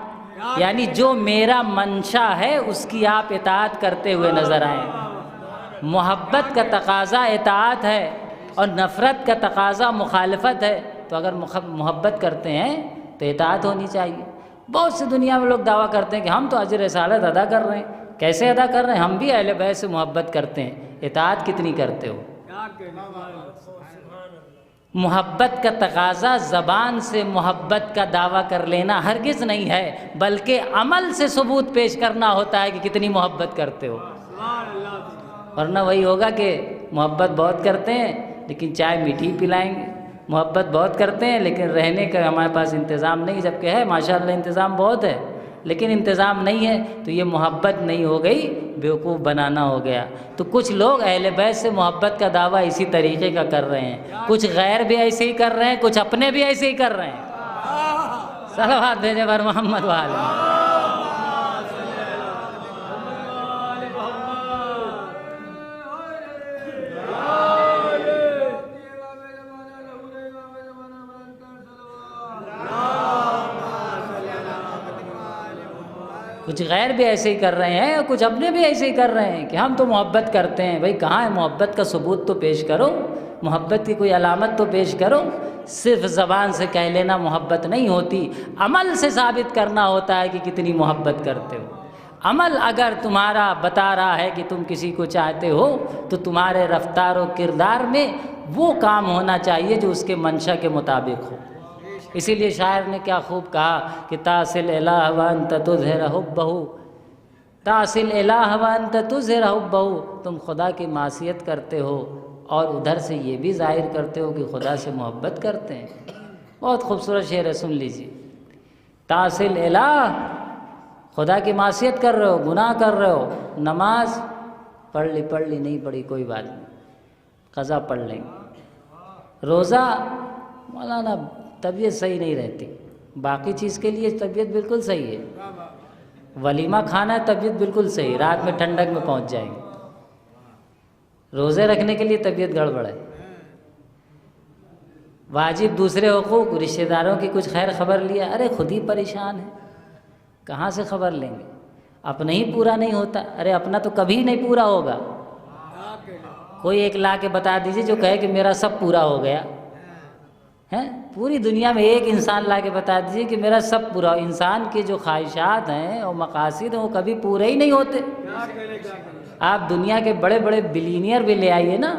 यानी जो मेरा मंशा है उसकी आप इताअत करते हुए नज़र आए। मोहब्बत का तकाज़ा इताअत है और नफ़रत का तकाज़ा मुखालफत है। तो अगर मोहब्बत करते हैं तो इताअत होनी चाहिए। बहुत सी दुनिया में लोग दावा करते हैं कि हम तो अजर रिसालत अदा कर रहे हैं। कैसे अदा कर रहे हैं? हम भी अहले बैत से मोहब्बत करते हैं। इताअत कितनी करते हो? मोहब्बत का तकाज़ा ज़बान से मोहब्बत का दावा कर लेना हरगिज़ नहीं है, बल्कि अमल से सबूत पेश करना होता है कि कितनी मोहब्बत करते हो। वरना वही होगा कि मोहब्बत बहुत करते हैं लेकिन चाय मीठी पिलाएंगे, मोहब्बत बहुत करते हैं लेकिन रहने का हमारे पास इंतज़ाम नहीं, जबकि है माशाअल्लाह इंतज़ाम बहुत है लेकिन इंतज़ाम नहीं है, तो ये मोहब्बत नहीं हो गई, बेवकूफ़ बनाना हो गया। तो कुछ लोग अहले बैत से मोहब्बत का दावा इसी तरीके का कर रहे हैं, कुछ गैर भी ऐसे ही कर रहे हैं, कुछ अपने भी ऐसे ही कर रहे हैं। सलावत भेजे पर मोहम्मद वाले। कुछ गैर भी ऐसे ही कर रहे हैं और कुछ अपने भी ऐसे ही कर रहे हैं कि हम तो मोहब्बत करते हैं। भाई कहाँ है मोहब्बत का सबूत? तो पेश करो, मोहब्बत की कोई अलामत तो पेश करो। सिर्फ ज़बान से कह लेना मोहब्बत नहीं होती, अमल से साबित करना होता है कि कितनी मोहब्बत करते हो। अमल अगर तुम्हारा बता रहा है कि तुम किसी को चाहते हो तो तुम्हारे रफ्तार और किरदार में वो काम होना चाहिए जो उसके मंशा के मुताबिक हो। इसीलिए शायर ने क्या खूब कहा कि तासिल इलाह व अंत तुज़हिर हुब्बहु, तासिल इलाह व अंत तुज़हिर हुब्बहु, तुम खुदा की मासियत करते हो और उधर से ये भी जाहिर करते हो कि खुदा से मोहब्बत करते हैं। बहुत खूबसूरत शेर है, सुन लीजिए। तासिल इलाह, खुदा की मासियत कर रहे हो, गुनाह कर रहे हो, नमाज पढ़ ली नहीं पढ़ी कोई बात नहीं, क़ज़ा पढ़ लेंगे। रोज़ा मौलाना तबीयत सही नहीं रहती, बाकी चीज़ के लिए तबीयत बिल्कुल सही है। वलीमा खाना है, तबीयत बिल्कुल सही, रात में ठंडक में पहुंच जाएंगे। रोज़े रखने के लिए तबीयत गड़बड़ है। वाजिब दूसरे हुकूक, रिश्तेदारों की कुछ खैर खबर लिया, अरे खुद ही परेशान है, कहाँ से खबर लेंगे? अपना ही पूरा नहीं होता, अरे अपना तो कभी नहीं पूरा होगा। कोई एक ला के बता दीजिए जो कहे कि मेरा सब पूरा हो गया है। पूरी दुनिया में एक इंसान ला के बता दीजिए कि मेरा सब पूरा। इंसान के जो ख्वाहिशात हैं और मकासद हैं वो कभी पूरे ही नहीं होते। आप दुनिया के बड़े बड़े बिलीनियर भी ले आइए ना,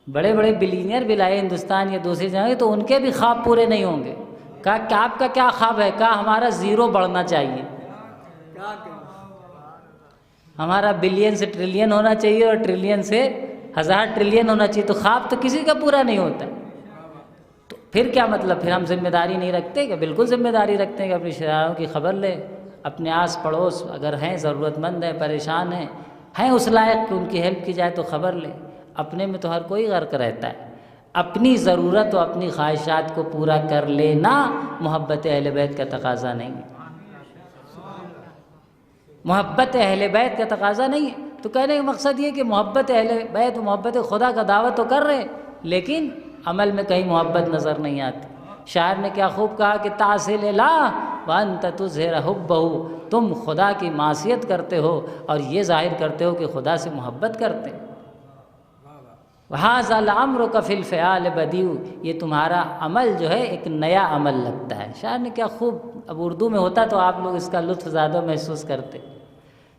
बड़े बड़े बिलीनियर भी लाए हिंदुस्तान या दूसरी जगह, तो उनके भी ख्वाब पूरे नहीं होंगे। कहा क्या आपका क्या ख्वाब है? कहा हमारा ज़ीरो बढ़ना चाहिए, हमारा बिलियन से ट्रिलियन होना चाहिए और ट्रिलियन से 1000 ट्रिलियन होना चाहिए। तो ख्वाब तो किसी का पूरा नहीं होता। तो फिर क्या मतलब? फिर हम जिम्मेदारी नहीं रखते क्या? बिल्कुल जिम्मेदारी रखते हैं कि अपने रिश्तेदारों की खबर ले, अपने आस पड़ोस अगर हैं ज़रूरतमंद हैं, परेशान हैं उस लायक कि उनकी हेल्प की जाए तो खबर ले। अपने में तो हर कोई गर्क रहता है, अपनी ज़रूरत और अपनी ख्वाहिशात को पूरा कर लेना मोहब्बत अहले बैत का तकाज़ा नहीं है। मोहब्बत अहले बैत का तकाज़ा नहीं है। तो कहने का मकसद ये कि मोहब्बत अहले बैत मोहब्बत खुदा का दावत तो कर रहे हैं, लेकिन अमल में कहीं मोहब्बत नज़र नहीं आती। शायर ने क्या खूब कहा कि तासिल ला वअन्त तुज़हिर हुब्बहु, तुम खुदा की मासियत करते हो और ये जाहिर करते हो कि खुदा से मोहब्बत करते हैं। वहाज़ल अम्र का फिल फ़िआल बदीउ, ये तुम्हारा अमल जो है एक नया अमल लगता है। शायर ने क्या खूब, अब उर्दू में होता तो आप लोग इसका लुत्फ़ ज़्यादा महसूस करते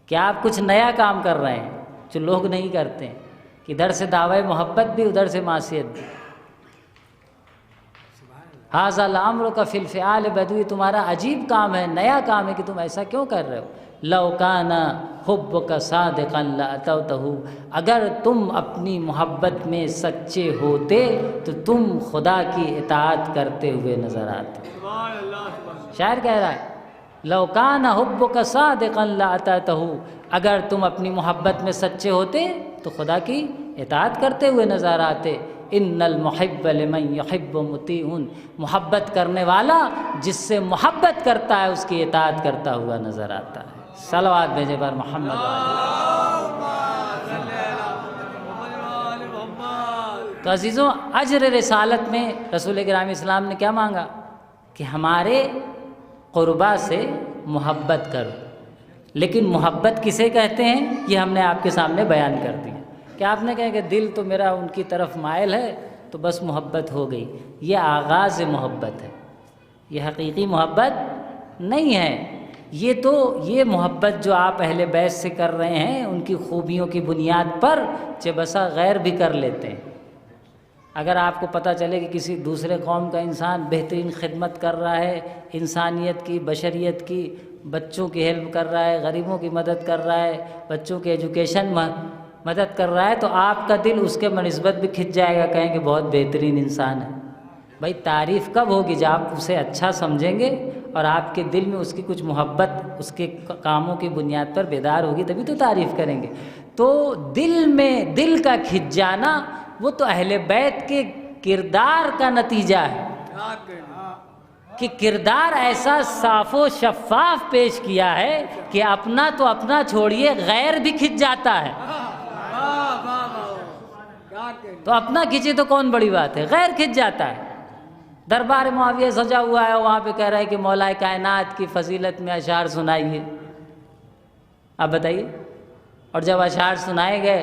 कि आप कुछ नया काम कर रहे हैं जो लोग नहीं करते, कि इधर से दावे मोहब्बत भी उधर से मासियत भी। हाज़ल अम्र का फिल फ़िआल बदीउ, तुम्हारा अजीब काम है, नया काम है कि तुम ऐसा क्यों कर रहे हो। लौ काना हुब्बुका सादिक़न लअतौतहु, अगर तुम अपनी मोहब्बत में सच्चे होते तो तुम खुदा की इताअत करते हुए नज़र आते। शायर कह रहा है लौ काना हुब्बुका सादिक़न लअतौतहु, अगर तुम अपनी मोहब्बत में सच्चे होते तो खुदा की इताअत करते हुए नज़र आते। इन्नल मुहिब्ब लिमन युहिब्बु मुतीउन, मोहब्बत करने वाला जिससे मोहब्बत करता है उसकी इताअत करता हुआ नज़र आता है। सलवात भेजे पर मोहम्मद। तो अजीज़ों, अज्र रिसालत में रसूल गिरामी इस्लाम ने क्या मांगा कि हमारे क़ुरबा से मोहब्बत करो। लेकिन मोहब्बत किसे कहते हैं ये हमने आपके सामने बयान कर दिया कि आपने कहा कि दिल तो मेरा उनकी तरफ मायल है तो बस मोहब्बत हो गई। ये आगाज़ मोहब्बत है, ये हकीकी मोहब्बत नहीं है। ये मोहब्बत जो आप अहले बैत से कर रहे हैं उनकी खूबियों की बुनियाद पर चबसा गैर भी कर लेते हैं। अगर आपको पता चले कि किसी दूसरे कौम का इंसान बेहतरीन खिदमत कर रहा है, इंसानियत की, बशरियत की, बच्चों की हेल्प कर रहा है, गरीबों की मदद कर रहा है, बच्चों के एजुकेशन मदद कर रहा है, तो आपका दिल उसके मनस्बत भी खिंच जाएगा, कहेंगे बहुत बेहतरीन इंसान है। भाई तारीफ़ कब होगी जब आप उसे अच्छा समझेंगे और आपके दिल में उसकी कुछ मोहब्बत उसके कामों की बुनियाद पर बेदार होगी, तभी तो तारीफ़ करेंगे। तो दिल में दिल का खिंच जाना वो तो अहले बैत के किरदार का नतीजा है कि किरदार ऐसा साफ़ो शफ़ाफ पेश किया है कि अपना तो अपना छोड़िए गैर भी खिंच जाता है। तो अपना खिंचे तो कौन बड़ी बात है, गैर खिंच जाता है। दरबार मुआविया सजा हुआ है, वहाँ पे कह रहा है कि मौलाए कायनात की फजीलत में अशार सुनाइए। आप बताइए। और जब अशार सुनाए गए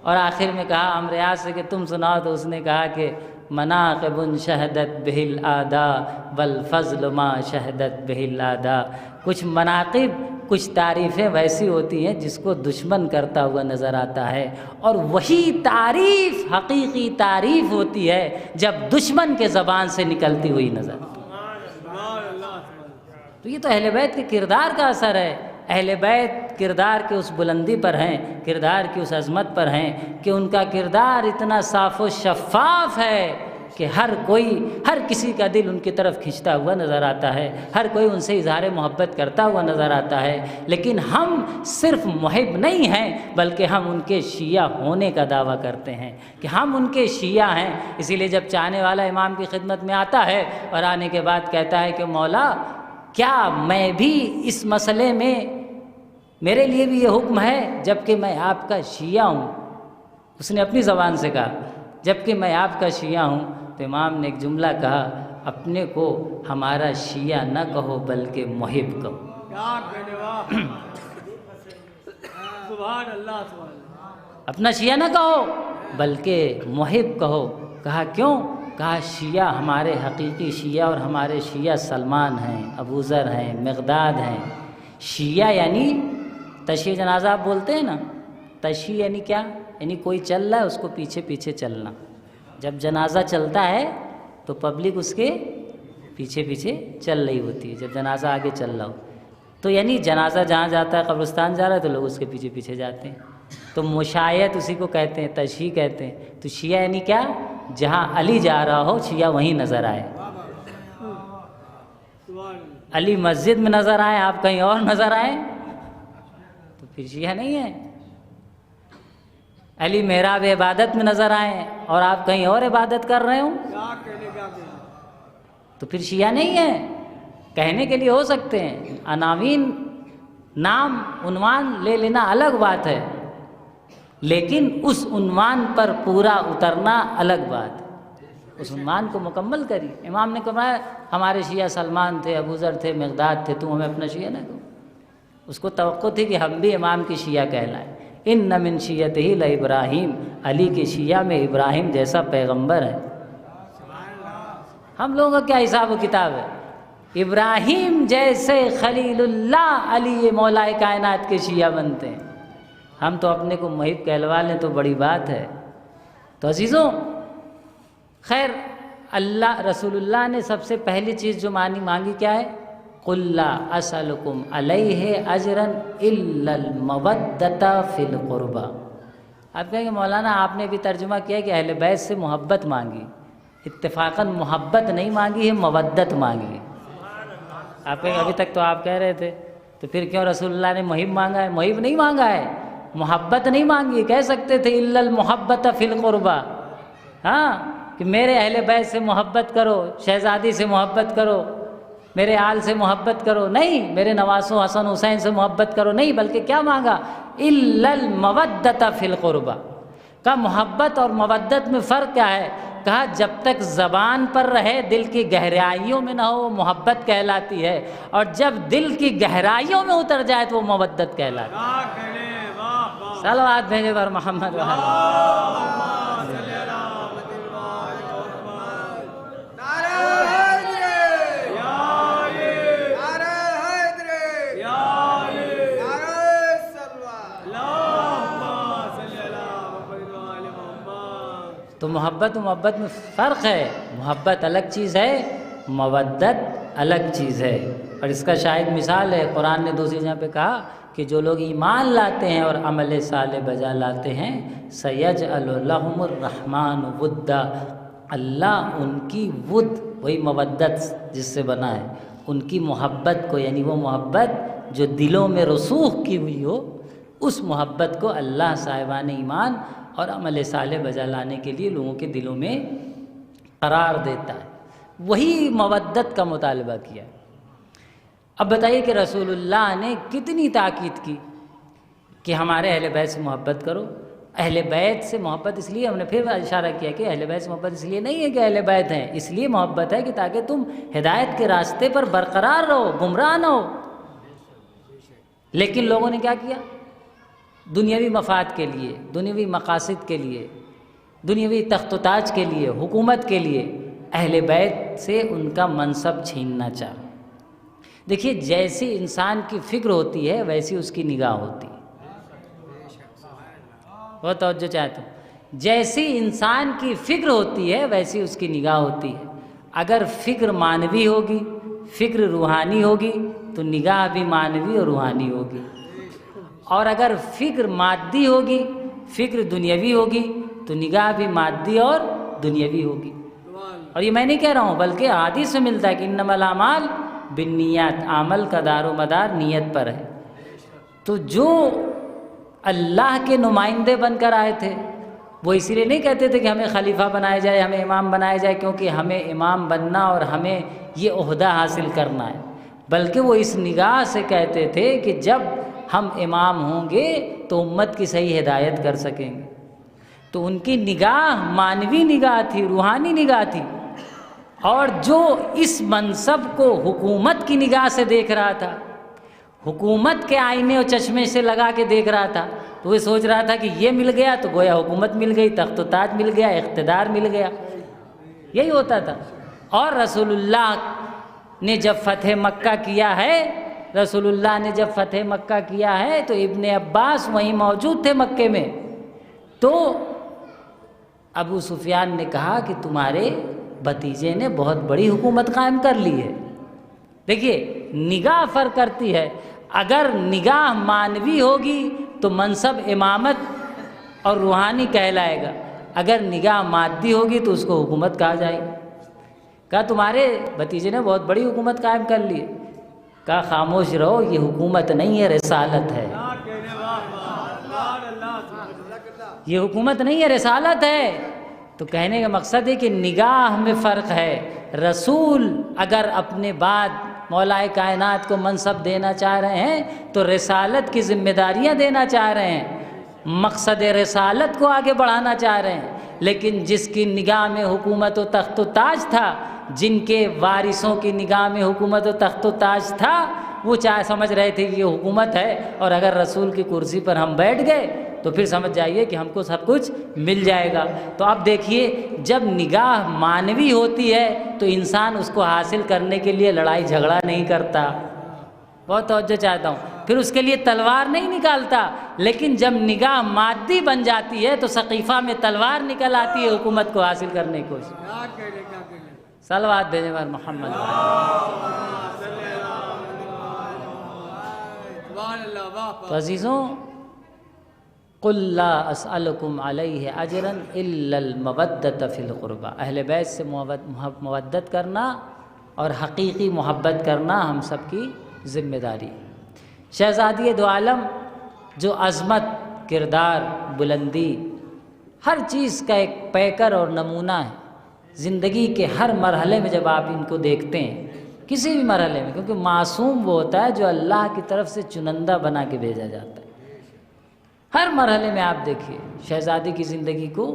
और आखिर में कहा हम रियाज से कि तुम सुनाओ, तो उसने कहा कि मनाक़िबुन शहदत बिहिल आदा वल फज़्ल मा शहदत बिहिल आदा, कुछ मनाक़िब, कुछ तारीफ़ें वैसी होती हैं जिसको दुश्मन करता हुआ नज़र आता है, और वही तारीफ़ हकीकी तारीफ़ होती है जब दुश्मन के ज़बान से निकलती हुई नज़र। तो ये तो अहले बैत के किरदार का असर है। अहले बैत किरदार के उस बुलंदी पर हैं, किरदार की उस अज़मत पर हैं कि उनका किरदार इतना साफ़ व शफ़ाफ़ है कि हर किसी का दिल उनकी तरफ खींचता हुआ नज़र आता है, हर कोई उनसे इज़हार मोहब्बत करता हुआ नज़र आता है। लेकिन हम सिर्फ मुहिब नहीं हैं, बल्कि हम उनके शिया होने का दावा करते हैं कि हम उनके शिया हैं। इसीलिए जब चाहने वाला इमाम की खिदमत में आता है और आने के बाद कहता है कि मौला क्या मैं भी इस मसले में, मेरे लिए भी ये हुक्म है जबकि मैं आपका शिया हूँ। उसने अपनी ज़बान से कहा जबकि मैं आपका शिया हूँ। तो इमाम ने एक जुमला कहा, अपने को हमारा शिया न कहो बल्कि मुहिब कहो। अपना शिया न कहो बल्कि मुहिब कहो। कहा क्यों? कहा शिया, हमारे हकीकी शिया और हमारे शिया सलमान हैं, अबू ज़र हैं, मिक़दाद हैं। शिया यानी तशी जनाजा आप बोलते हैं ना, तशी यानी क्या? यानी कोई चल रहा है उसको पीछे पीछे चलना। जब जनाजा चलता है तो पब्लिक उसके पीछे पीछे चल रही होती है, जब जनाजा आगे चल रहा हो। तो यानी जनाजा जहाँ जाता है, कब्रिस्तान जा रहा है, तो लोग उसके पीछे पीछे जाते हैं। तो मुशायत उसी को कहते हैं, तशी कहते हैं। तो शिया यानी क्या? जहाँ अली जा रहा हो शिया वहीं नज़र आए। अली मस्जिद में नज़र आए, आप कहीं और नज़र आए, तो फिर शिया नहीं है। अली मेहराब इबादत में नज़र आए और आप कहीं और इबादत कर रहे हो, तो फिर शिया नहीं है। कहने के लिए हो सकते हैं, अनावीन नाम उन्वान ले लेना अलग बात है, लेकिन उस उन्वान पर पूरा उतरना अलग बात है। उस उन्वान को मुकम्मल करिए। इमाम ने कहा हमारे शिया सलमान थे, अबूज़र थे, मिक़दाद थे, तू हमें अपना शिया ना कहो। उसको तवक्को थी कि हम भी इमाम की शिया कहलाएं। इन्न मिन शियतिही ल इब्राहीम, अली के शिया में इब्राहिम जैसा पैगंबर है। हम लोगों का क्या हिसाब व किताब है? इब्राहिम जैसे खलीलुल्लाह अली मौला कायनात के शिया बनते हैं। हम तो अपने को मुहिब कहलवा लें तो बड़ी बात है। तो अजीज़ों, खैर अल्लाह रसूलुल्लाह ने सबसे पहली चीज़ जो मांगी क्या है? कुल्ला असलकुम अलैहि अजरन इल्लल मवद्दता फिल कुर्बा। आप कहेंगे मौलाना आपने भी तर्जुमा किया कि अहले बैत से मोहब्बत मांगी। इत्तेफाकन मोहब्बत नहीं मांगी है, मवद्दत मांगी है। आप कहेंगे अभी तक तो आप कह रहे थे, तो फिर क्यों रसूलुल्लाह ने मुहिब मांगा है? मुहिब नहीं मांगा है, मोहब्बत नहीं मांगी। कह सकते थे इल्लल मोहब्बत फिल कुर्बा, हाँ, कि मेरे अहले बैत से मोहब्बत करो, शहजादी से मोहब्बत करो, मेरे आल से मोहब्बत करो। नहीं, मेरे नवासों हसन हुसैन से मोहब्बत करो, नहीं, बल्कि क्या मांगा? इल्लल मवद्दत फिल कुर्बा। का मोहब्बत और मवद्दत में फ़र्क क्या है? कहा जब तक ज़बान पर रहे, दिल की गहराइयों में ना हो, वो मोहब्बत कहलाती है, और जब दिल की गहराइयों में उतर जाए तो वो मवद्दत कहलाती है। सलवात भेजे पर मोहम्मद। तो मोहब्बत में फ़र्क है। मोहब्बत अलग चीज़ है, मवद्दत अलग चीज़ है। और इसका शायद मिसाल है, कुरान ने दूसरी जगह पे कहा कि जो लोग ईमान लाते हैं और अमल साले बजा लाते हैं, सयजअलु लहुमुर रहमान वुद्दा, अल्लाह उनकी वुद, वही मवद्दत जिससे बना है, उनकी मोहब्बत को, यानी वो मोहब्बत जो दिलों में रसूख की हुई हो, उस मोहब्बत को अल्लाह साहिबान ईमान और अमल साले बजा लाने के लिए लोगों के दिलों में करार देता है। वही मवद्दत का मुतालबा किया। अब बताइए कि रसूलुल्लाह ने कितनी ताकीद की कि हमारे अहले बैत से मोहब्बत करो। अहले बैत से मोहब्बत इसलिए, हमने फिर इशारा किया कि अहले बैत से मोहब्बत इसलिए नहीं है कि अहले बैत हैं, इसलिए मोहब्बत है कि ताकि तुम हिदायत के रास्ते पर बरकरार रहो, गुमराह न हो। लेकिन लोगों ने क्या किया? दुनियावी मफाद के लिए, दुनियावी मकासद के लिए, दुनियावी तख्त-ओ-ताज के लिए, हुकूमत के लिए अहले बैत से उनका मनसब छीनना चाहा। देखिए, जैसी इंसान की फ़िक्र होती है वैसी उसकी निगाह होती है। वो तवज्जो चाहता हूँ। जैसी इंसान की फ़िक्र होती है वैसी उसकी निगाह होती है। अगर फ़िक्र मानवी होगी, फ़िक्र रूहानी होगी, तो निगाह भी मानवी और रूहानी होगी। और अगर फ़िक्र मादी होगी, फ़िक्र दुनियावी होगी, तो निगाह भी मादी और दुनियावी होगी। और ये मैं नहीं कह रहा हूँ, बल्कि हदीस में मिलता है कि इन्नमल आमाल बिन्नियात, आमल का दारो मदार नियत पर है। तो जो अल्लाह के नुमाइंदे बनकर आए थे, वो इसीलिए नहीं कहते थे कि हमें खलीफा बनाया जाए, हमें इमाम बनाया जाए, क्योंकि हमें इमाम बनना और हमें ये ओहदा हासिल करना है, बल्कि वो इस निगाह से कहते थे कि जब हम इमाम होंगे तो उम्मत की सही हिदायत कर सकेंगे। तो उनकी निगाह मानवी निगाह थी, रूहानी निगाह थी। और जो इस मनसब को हुकूमत की निगाह से देख रहा था, हुकूमत के आईने और चश्मे से लगा के देख रहा था, तो वो सोच रहा था कि ये मिल गया तो गोया हुकूमत मिल गई, तख्त-ओ-ताज मिल गया, इख्तिदार मिल गया। यही होता था। और रसूलुल्लाह ने जब फ़तह मक्का किया है, रसूलुल्लाह ने जब फ़तह मक्का किया है तो इब्ने अब्बास वहीं मौजूद थे मक्के में। तो अबू सुफियान ने कहा कि तुम्हारे भतीजे ने बहुत बड़ी हुकूमत कायम कर ली है। देखिए, निगाह फ़र्क करती है। अगर निगाह मानवी होगी तो मनसब इमामत और रूहानी कहलाएगा, अगर निगाह मादी होगी तो उसको हुकूमत कहा जाएगा। कहा तुम्हारे भतीजे ने बहुत बड़ी हुकूमत कायम कर ली है। कहा खामोश रहो, ये हुकूमत नहीं है, रिसालत है। ये हुकूमत नहीं है, रिसालत है। तो कहने का मकसद है कि निगाह में फ़र्क है। रसूल अगर अपने बाद मौलाए कायनात को मनसब देना चाह रहे हैं तो रिसालत की जिम्मेदारियां देना चाह रहे हैं, मकसद रिसालत को आगे बढ़ाना चाह रहे हैं। लेकिन जिसकी निगाह में हुकूमत व तख्त व ताज था, जिनके वारिसों की निगाह में हुकूमत व तख्त व ताज था, वो चाहे समझ रहे थे कि ये हुकूमत है, और अगर रसूल की कुर्सी पर हम बैठ गए तो फिर समझ जाइए कि हमको सब कुछ मिल जाएगा। तो अब देखिए, जब निगाह मानवी होती है तो इंसान उसको हासिल करने के लिए लड़ाई झगड़ा नहीं करता, बहुत तवज्जो चाहता हूँ, फिर उसके लिए तलवार नहीं निकालता। लेकिन जब निगाह मादी बन जाती है तो सकीफ़ा में तलवार निकल आती है हुकूमत को हासिल करने की कोशिश। सलवात भेजे पर मोहम्मद। तो अजीज़ों, कुल्ला असअलुकुम अलैहि अजरन इल्लल मवद्दत फिल क़ुरबा। अहले बैत से मवद्दत करना और हकीकी मोहब्बत करना हम सब की ज़िम्मेदारी। शहज़ादी दो आलम जो अज़मत, किरदार, बुलंदी, हर चीज़ का एक पैकर और नमूना है। ज़िंदगी के हर मरहले में जब आप इनको देखते हैं, किसी भी मरहले में, क्योंकि मासूम वो होता है जो अल्लाह की तरफ से चुनिंदा बना के भेजा जाता है। हर मरहले में आप देखिए शहज़ादी की ज़िंदगी को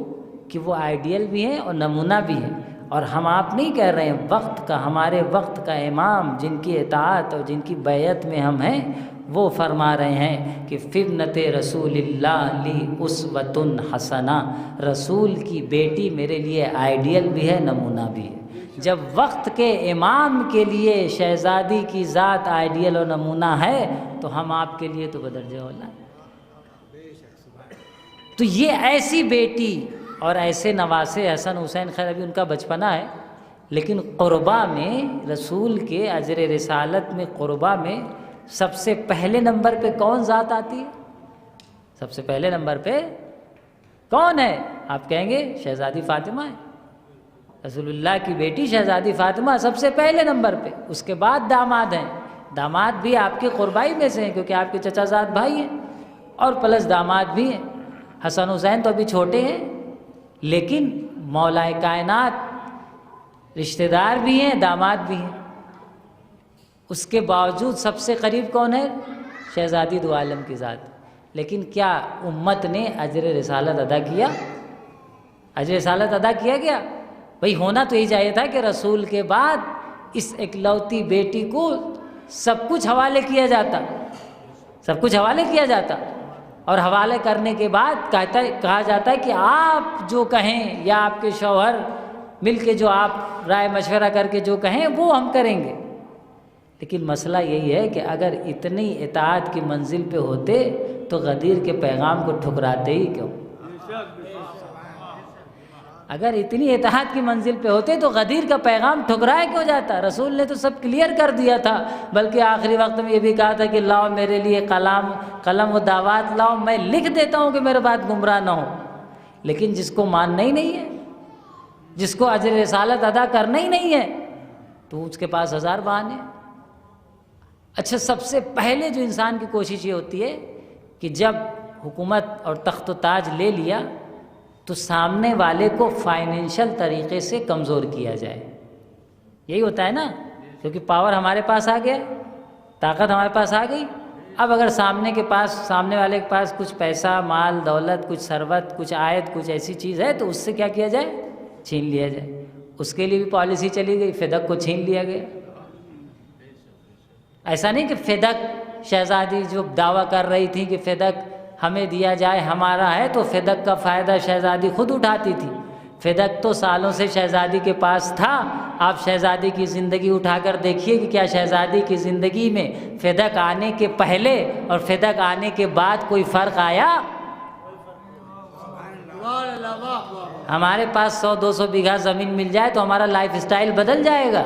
कि वो आइडियल भी है और नमूना भी है। और हम आप नहीं कह रहे हैं, वक्त का, हमारे वक्त का इमाम जिनकी इताअत और जिनकी बैयत में हम हैं, वो फरमा रहे हैं कि फिब्नते रसूलिल्लाह ली उस्वतुन हसना। रसूल की बेटी मेरे लिए आइडियल भी है, नमूना भी है। जब वक्त के इमाम के लिए शहज़ादी की ज़ात आइडियल और नमूना है तो हम आपके लिए तो बदरजा होला। तो ये ऐसी बेटी और ऐसे नवासे हसन हुसैन, खैर अभी उनका बचपना है, लेकिन क़ुरबा में रसूल के अजर रिसालत में क़ुरबा में सबसे पहले नंबर पे कौन ज़ात आती है? सबसे पहले नंबर पे कौन है? आप कहेंगे शहज़ादी फ़ातिमा है। रसूलुल्लाह की बेटी शहज़ादी फ़ातिमा सबसे पहले नंबर पे। उसके बाद दामाद हैं। दामाद भी आपके क़ुरबाई में से हैं क्योंकि आपके चचाज़ाद भाई हैं, और प्लस दामाद भी हैं। हसन हुसैन तो अभी छोटे हैं, लेकिन मौलाए कायनात रिश्तेदार भी हैं, दामाद भी हैं। उसके बावजूद सबसे करीब कौन है? शहज़ादी दो आलम की ज़ात। लेकिन क्या उम्मत ने अजर रिसालत अदा किया? अजर रिसालत अदा किया गया? भाई होना तो यही चाहिए था कि रसूल के बाद इस इकलौती बेटी को सब कुछ हवाले किया जाता, सब कुछ हवाले किया जाता। और हवाले करने के बाद कहा जाता है कि आप जो कहें या आपके शौहर मिल के जो आप राय मशवरा करके जो कहें वो हम करेंगे। लेकिन मसला यही है कि अगर इतनी इताअत की मंजिल पे होते तो गदीर के पैगाम को ठुकराते ही क्यों? अगर इतनी इताअत की मंजिल पे होते तो गदीर का पैगाम ठुकराया क्यों जाता? रसूल ने तो सब क्लियर कर दिया था, बल्कि आखिरी वक्त में ये भी कहा था कि लाओ मेरे लिए कलम व दावात लाओ, मैं लिख देता हूँ कि मेरे बात गुमराह ना हो। लेकिन जिसको मानना ही नहीं है, जिसको अजर रिसालत अदा करना ही नहीं है, तो उसके पास हज़ार बहाने। अच्छा, सबसे पहले जो इंसान की कोशिश ये होती है कि जब हुकूमत और तख्त ताज ले लिया तो सामने वाले को फाइनेंशियल तरीक़े से कमज़ोर किया जाए। यही होता है ना, क्योंकि पावर हमारे पास आ गया, ताकत हमारे पास आ गई। अब अगर सामने वाले के पास कुछ पैसा, माल, दौलत, कुछ सरवत, कुछ आयत, कुछ ऐसी चीज़ है तो उससे क्या किया जाए? छीन लिया जाए। उसके लिए भी पॉलिसी चली गई, फ़िदक को छीन लिया गया। ऐसा नहीं कि फ़िदक शहज़ादी जो दावा कर रही थी कि फ़िदक हमें दिया जाए, हमारा है, तो फ़िदक का फ़ायदा शहज़ादी खुद उठाती थी। फ़िदक तो सालों से शहज़ादी के पास था। आप शहज़ादी की ज़िंदगी उठाकर देखिए कि क्या शहज़ादी की ज़िंदगी में फ़िदक आने के पहले और फ़िदक आने के बाद कोई फ़र्क आया? हमारे पास 100-200 बीघा ज़मीन मिल जाए तो हमारा लाइफ स्टाइल बदल जाएगा?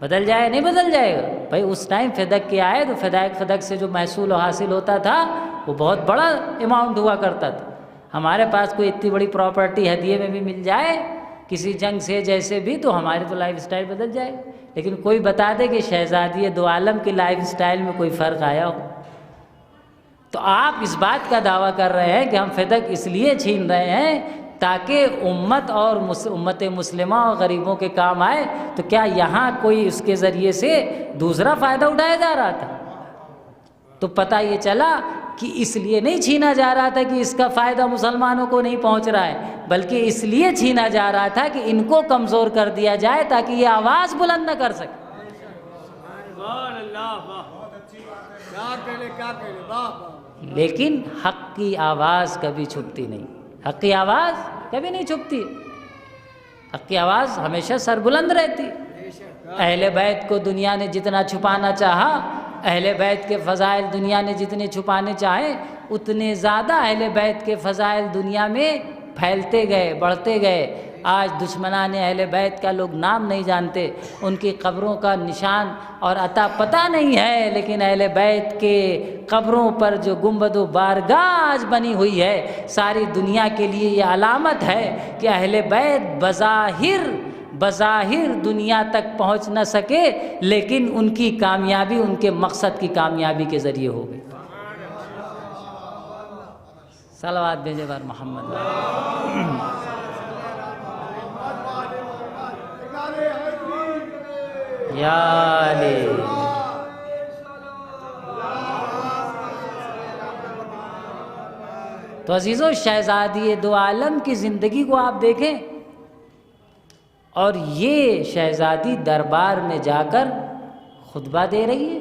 बदल जाए? नहीं बदल जाएगा। भाई उस टाइम फ़िदक के आए तो फ़िदक से जो महसूल हासिल होता था वो बहुत बड़ा अमाउंट हुआ करता था। हमारे पास कोई इतनी बड़ी प्रॉपर्टी हदिये में भी मिल जाए किसी जंग से जैसे भी, तो हमारे तो लाइफ स्टाइल बदल जाएगा। लेकिन कोई बता दे कि शहज़ादी दो आलम की लाइफ स्टाइल में कोई फ़र्क आया हो? तो आप इस बात का दावा कर रहे हैं कि हम फ़िदक इसलिए छीन रहे हैं ताकि उम्मत और उम्मत मुस्लिमा और गरीबों के काम आए, तो क्या यहाँ कोई उसके ज़रिए से दूसरा फ़ायदा उठाया जा रहा था? तो पता ये चला कि इसलिए नहीं छीना जा रहा था कि इसका फ़ायदा मुसलमानों को नहीं पहुँच रहा है, बल्कि इसलिए छीना जा रहा था कि इनको कमज़ोर कर दिया जाए ताकि ये आवाज़ बुलंद न कर सके। लेकिन हक़ की आवाज़ कभी छुपती नहीं, हक़ की आवाज़ कभी नहीं छुपती, हक़ की आवाज़ हमेशा सरबुलंद रहती। अहले बैत को दुनिया ने जितना छुपाना चाहा, अहले बैत के फ़ज़ाइल दुनिया ने जितने छुपाने चाहे, उतने ज़्यादा अहले बैत के फ़ज़ाइल दुनिया में फैलते गए, बढ़ते गए। आज दुश्मनान अहले बैत का लोग नाम नहीं जानते, उनकी कब्रों का निशान और अता पता नहीं है, लेकिन अहले बैत के कब्रों पर जो गुंबद व बारगाह आज बनी हुई है, सारी दुनिया के लिए ये अलामत है कि अहले बैत बज़ाहिर दुनिया तक पहुंच न सके, लेकिन उनकी कामयाबी उनके मकसद की कामयाबी के ज़रिए हो गई। सलवात भेजे बार मोहम्मद। या अली। तो अजीज़ों, शहज़ादी दो आलम की ज़िंदगी को आप देखें, और ये शहज़ादी दरबार में जाकर खुतबा दे रही है,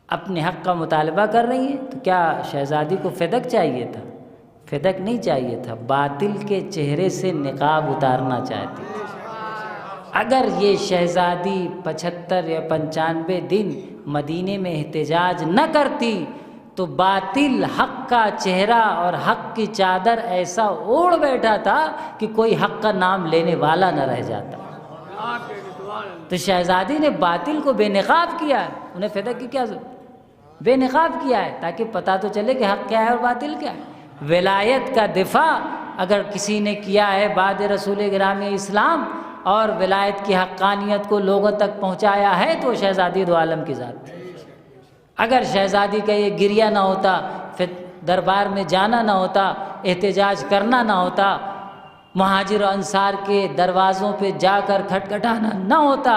अपने हक़ का मुतालबा कर रही है। तो क्या शहज़ादी को फ़िदक चाहिए था? फ़िदक नहीं चाहिए था, बातिल के चेहरे से निकाब उतारना चाहती थी। अगर ये शहज़ादी 75 या 95 दिन मदीने में एहतजाज न करती तो बातिल हक़ का चेहरा और हक़ की चादर ऐसा ओढ़ बैठा था कि कोई हक़ का नाम लेने वाला न रह जाता। तो शहज़ादी ने बातिल को बेनकाब किया है, उन्हें फ़िदक की क्या ज़रूरत? बेनकाब किया है ताकि पता तो चले कि हक़ क्या है और बातिल क्या है। विलायत का दिफा अगर किसी ने किया है बाद रसूल गिरामी इस्लाम और विलायत की हक़ानियत को लोगों तक पहुँचाया है, तो शहज़ादी दो आलम की ज़ात। अगर शहज़ादी का ये गिरिया ना होता, फिर दरबार में जाना ना होता, एहतजाज करना ना होता, मुहाजिर और अंसार के दरवाज़ों पे जाकर खटखटाना ना होता,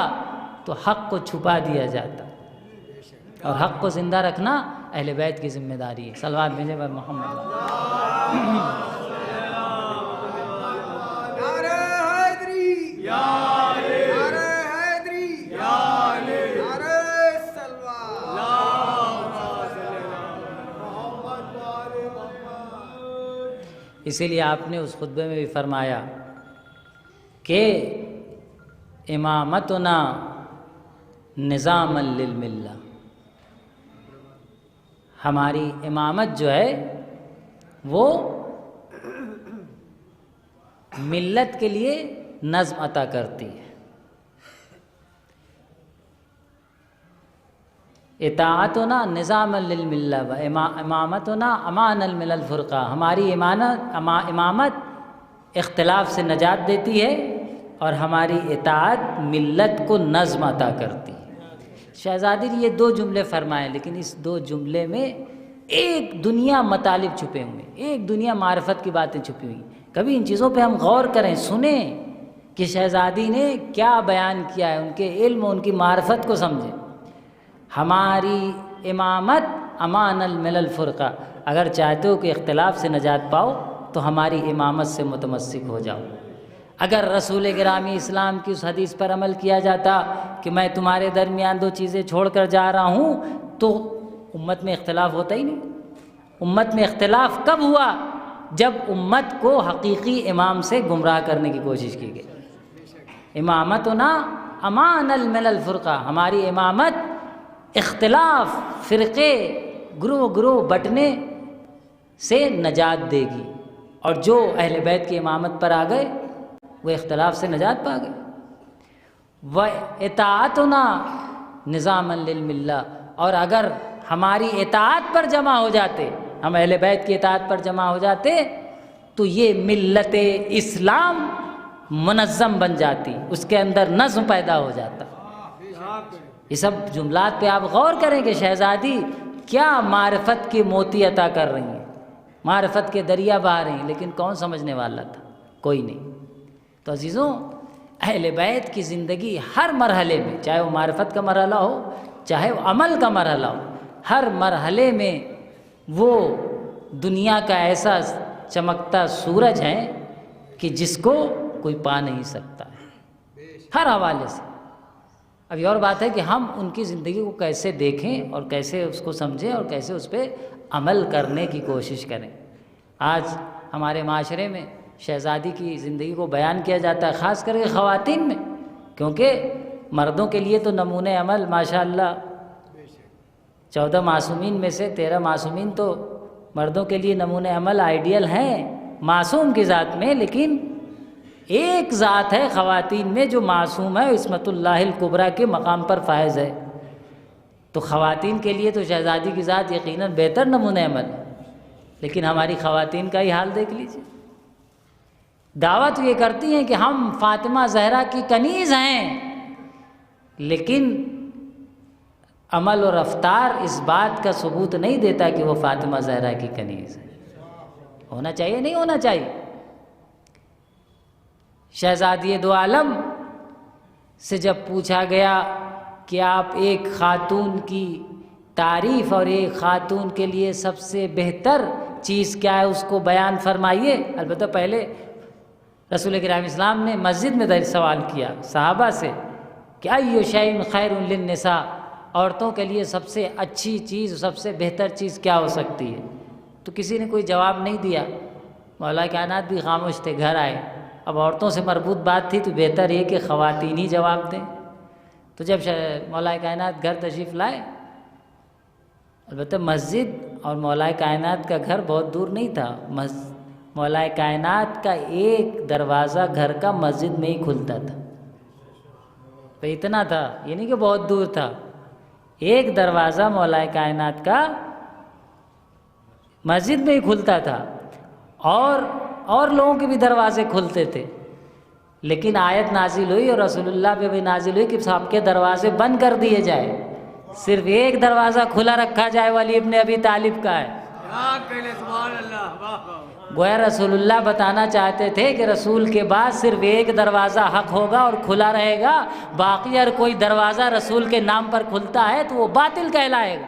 तो हक़ को छुपा दिया जाता। और हक़ को ज़िंदा रखना अहले बैत की ज़िम्मेदारी है। सलवात भेजे पर मोहम्मद। इसीलिए आपने उस खुतबे में भी फरमाया कि इमामतुना निज़ामन लिल मिल्ला, हमारी इमामत जो है वो मिल्लत के लिए नज़्म अता करती है। इताअतुना निज़ामन लिल मिल्ला व इमामतुना अमानन मिनल फ़ुरक़ा, हमारी इमामत इख्तिलाफ से नजात देती है और हमारी इताअत मिल्लत को नज़्म अता करती है। शहज़ादी ने ये दो जुमले फरमाए, लेकिन इस दो जुमले में एक दुनिया मतालिब छुपे हुए, एक दुनिया मारिफत की बातें छुपी हुई। कभी इन चीज़ों पे हम गौर करें, सुने कि शहज़ादी ने क्या बयान किया है, उनके इल्म उनकी मारिफत को समझें। हमारी इमामत अमानल मिनल फ़ुरक़ा, अगर चाहते हो कि इख्तिलाफ से नजात पाओ तो हमारी इमामत से मुतमस्सिक हो जाओ। अगर रसूल गिरामी इस्लाम की उस हदीस पर अमल किया जाता कि मैं तुम्हारे दरमियान दो चीज़ें छोड़कर जा रहा हूँ, तो उम्मत में इख्तिलाफ होता ही नहीं। उम्मत में इख्तिलाफ कब हुआ? जब उम्मत को हकीकी इमाम से गुमराह करने की कोशिश की गई। इमामतुना अमानल मिनल फ़ुरक़ा, हमारी इमामत इख्तिलाफ, फ़िरक़े, ग्रोह बटने से नजात देगी, और जो अहले बैत की इमामत पर आ गए वो इख्तिलाफ से नजात पा गए। व इताअतुना निज़ामन लिल मिल्ला, और अगर हमारी इताअत पर जमा हो जाते, हम अहले बैत की इताअत पर जमा हो जाते, तो ये मिल्लत इस्लाम मुनज़्ज़म बन जाती, उसके अंदर नज़्म पैदा हो जाता। ये सब जुमलात पे आप गौर करें कि शहज़ादी क्या मारिफत के मोती अता कर रही हैं, मारिफत के दरिया बहा रही हैं, लेकिन कौन समझने वाला था? कोई नहीं। तो अजीज़ों, अहले बैत की ज़िंदगी हर मरहले में, चाहे वो मारिफत का मरहला हो, चाहे वो अमल का मरहला हो, हर मरहले में वो दुनिया का ऐसा चमकता सूरज है कि जिसको कोई पा नहीं सकता है, हर हवाले से। अभी और बात है कि हम उनकी ज़िंदगी को कैसे देखें और कैसे उसको समझें और कैसे उस पर अमल करने की कोशिश करें। आज हमारे माशरे में शहज़ादी की ज़िंदगी को बयान किया जाता है, ख़ास करके ख़वातीन में, क्योंकि मर्दों के लिए तो नमूने अमल माशाअल्लाह 14 मासूमीन में से 13 मासूमीन तो मर्दों के लिए नमूने अमल आइडियल हैं मासूम की ज़ात में, लेकिन एक ज़ात है ख़वातीन में जो मासूम है, इस्मतुल्लाहिल कुबरा के मकाम पर फायज़ है। तो ख़वातीन के लिए तो शहज़ादी की ज़ात यकीनन बेहतर नमूने अमल है, लेकिन हमारी ख़वातीन का ही हाल देख लीजिए। दावा तो ये करती हैं कि हम फ़ातिमा ज़हरा की कनीज़ हैं, लेकिन अमल और रफ्तार इस बात का सबूत नहीं देता कि वो फ़ातिमा ज़हरा की कनीज़ है। होना चाहिए, नहीं होना चाहिए। शहज़ादी दो आलम से जब पूछा गया कि आप एक ख़ातून की तारीफ़ और एक ख़ातून के लिए सबसे बेहतर चीज़ क्या है उसको बयान फरमाइए। अलबत्ता पहले रसूल करीम इस्लाम ने मस्जिद में सवाल किया सहाबा से कि अय्यु शैइन खैरुन लिन्निसा, औरतों के लिए सबसे अच्छी चीज़, सबसे बेहतर चीज़ क्या हो सकती है? तो किसी ने कोई जवाब नहीं दिया। मौला कायनात भी खामोश थे, घर आए। अब औरतों से मरबूत बात थी तो बेहतर ये कि ख़वातीन ही जवाब दें। तो जब मौला कायनात घर तशरीफ़ लाए, अलबत्ता मस्जिद और मौला कायनात का घर बहुत दूर नहीं था। मौला कायनात का एक दरवाज़ा घर का मस्जिद में ही खुलता था, तो इतना था, ये नहीं कि बहुत दूर था। एक दरवाज़ा मौला कायनात का मस्जिद में ही खुलता था और लोगों के भी दरवाजे खुलते थे। लेकिन आयत नाजिल हुई और रसूलुल्लाह पे भी नाजिल हुई कि सबके दरवाजे बंद कर दिए जाए, सिर्फ एक दरवाज़ा खुला रखा जाए, वली इब्न अबी तालिब का है। गोया रसूलुल्लाह बताना चाहते थे कि रसूल के बाद सिर्फ एक दरवाज़ा हक होगा और खुला रहेगा, बाकी अगर कोई दरवाज़ा रसूल के नाम पर खुलता है तो वो बातिल कहलाएगा।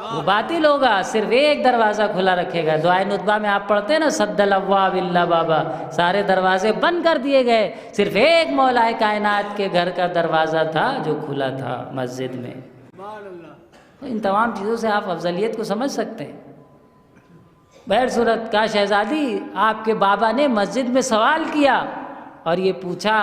वो बातिल होगा, सिर्फ एक दरवाज़ा खुला रखेगा। दुआए नुतबा में आप पढ़ते हैं ना, सद्दल अब्वाब इल्ला बाबा, सारे दरवाजे बंद कर दिए गए, सिर्फ एक मौलाए कायनात के घर का दरवाज़ा था जो खुला था मस्जिद में। तो इन तमाम चीज़ों से आप अफजलियत को समझ सकते हैं। बहर सूरत का शहज़ादी, आपके बाबा ने मस्जिद में सवाल किया और ये पूछा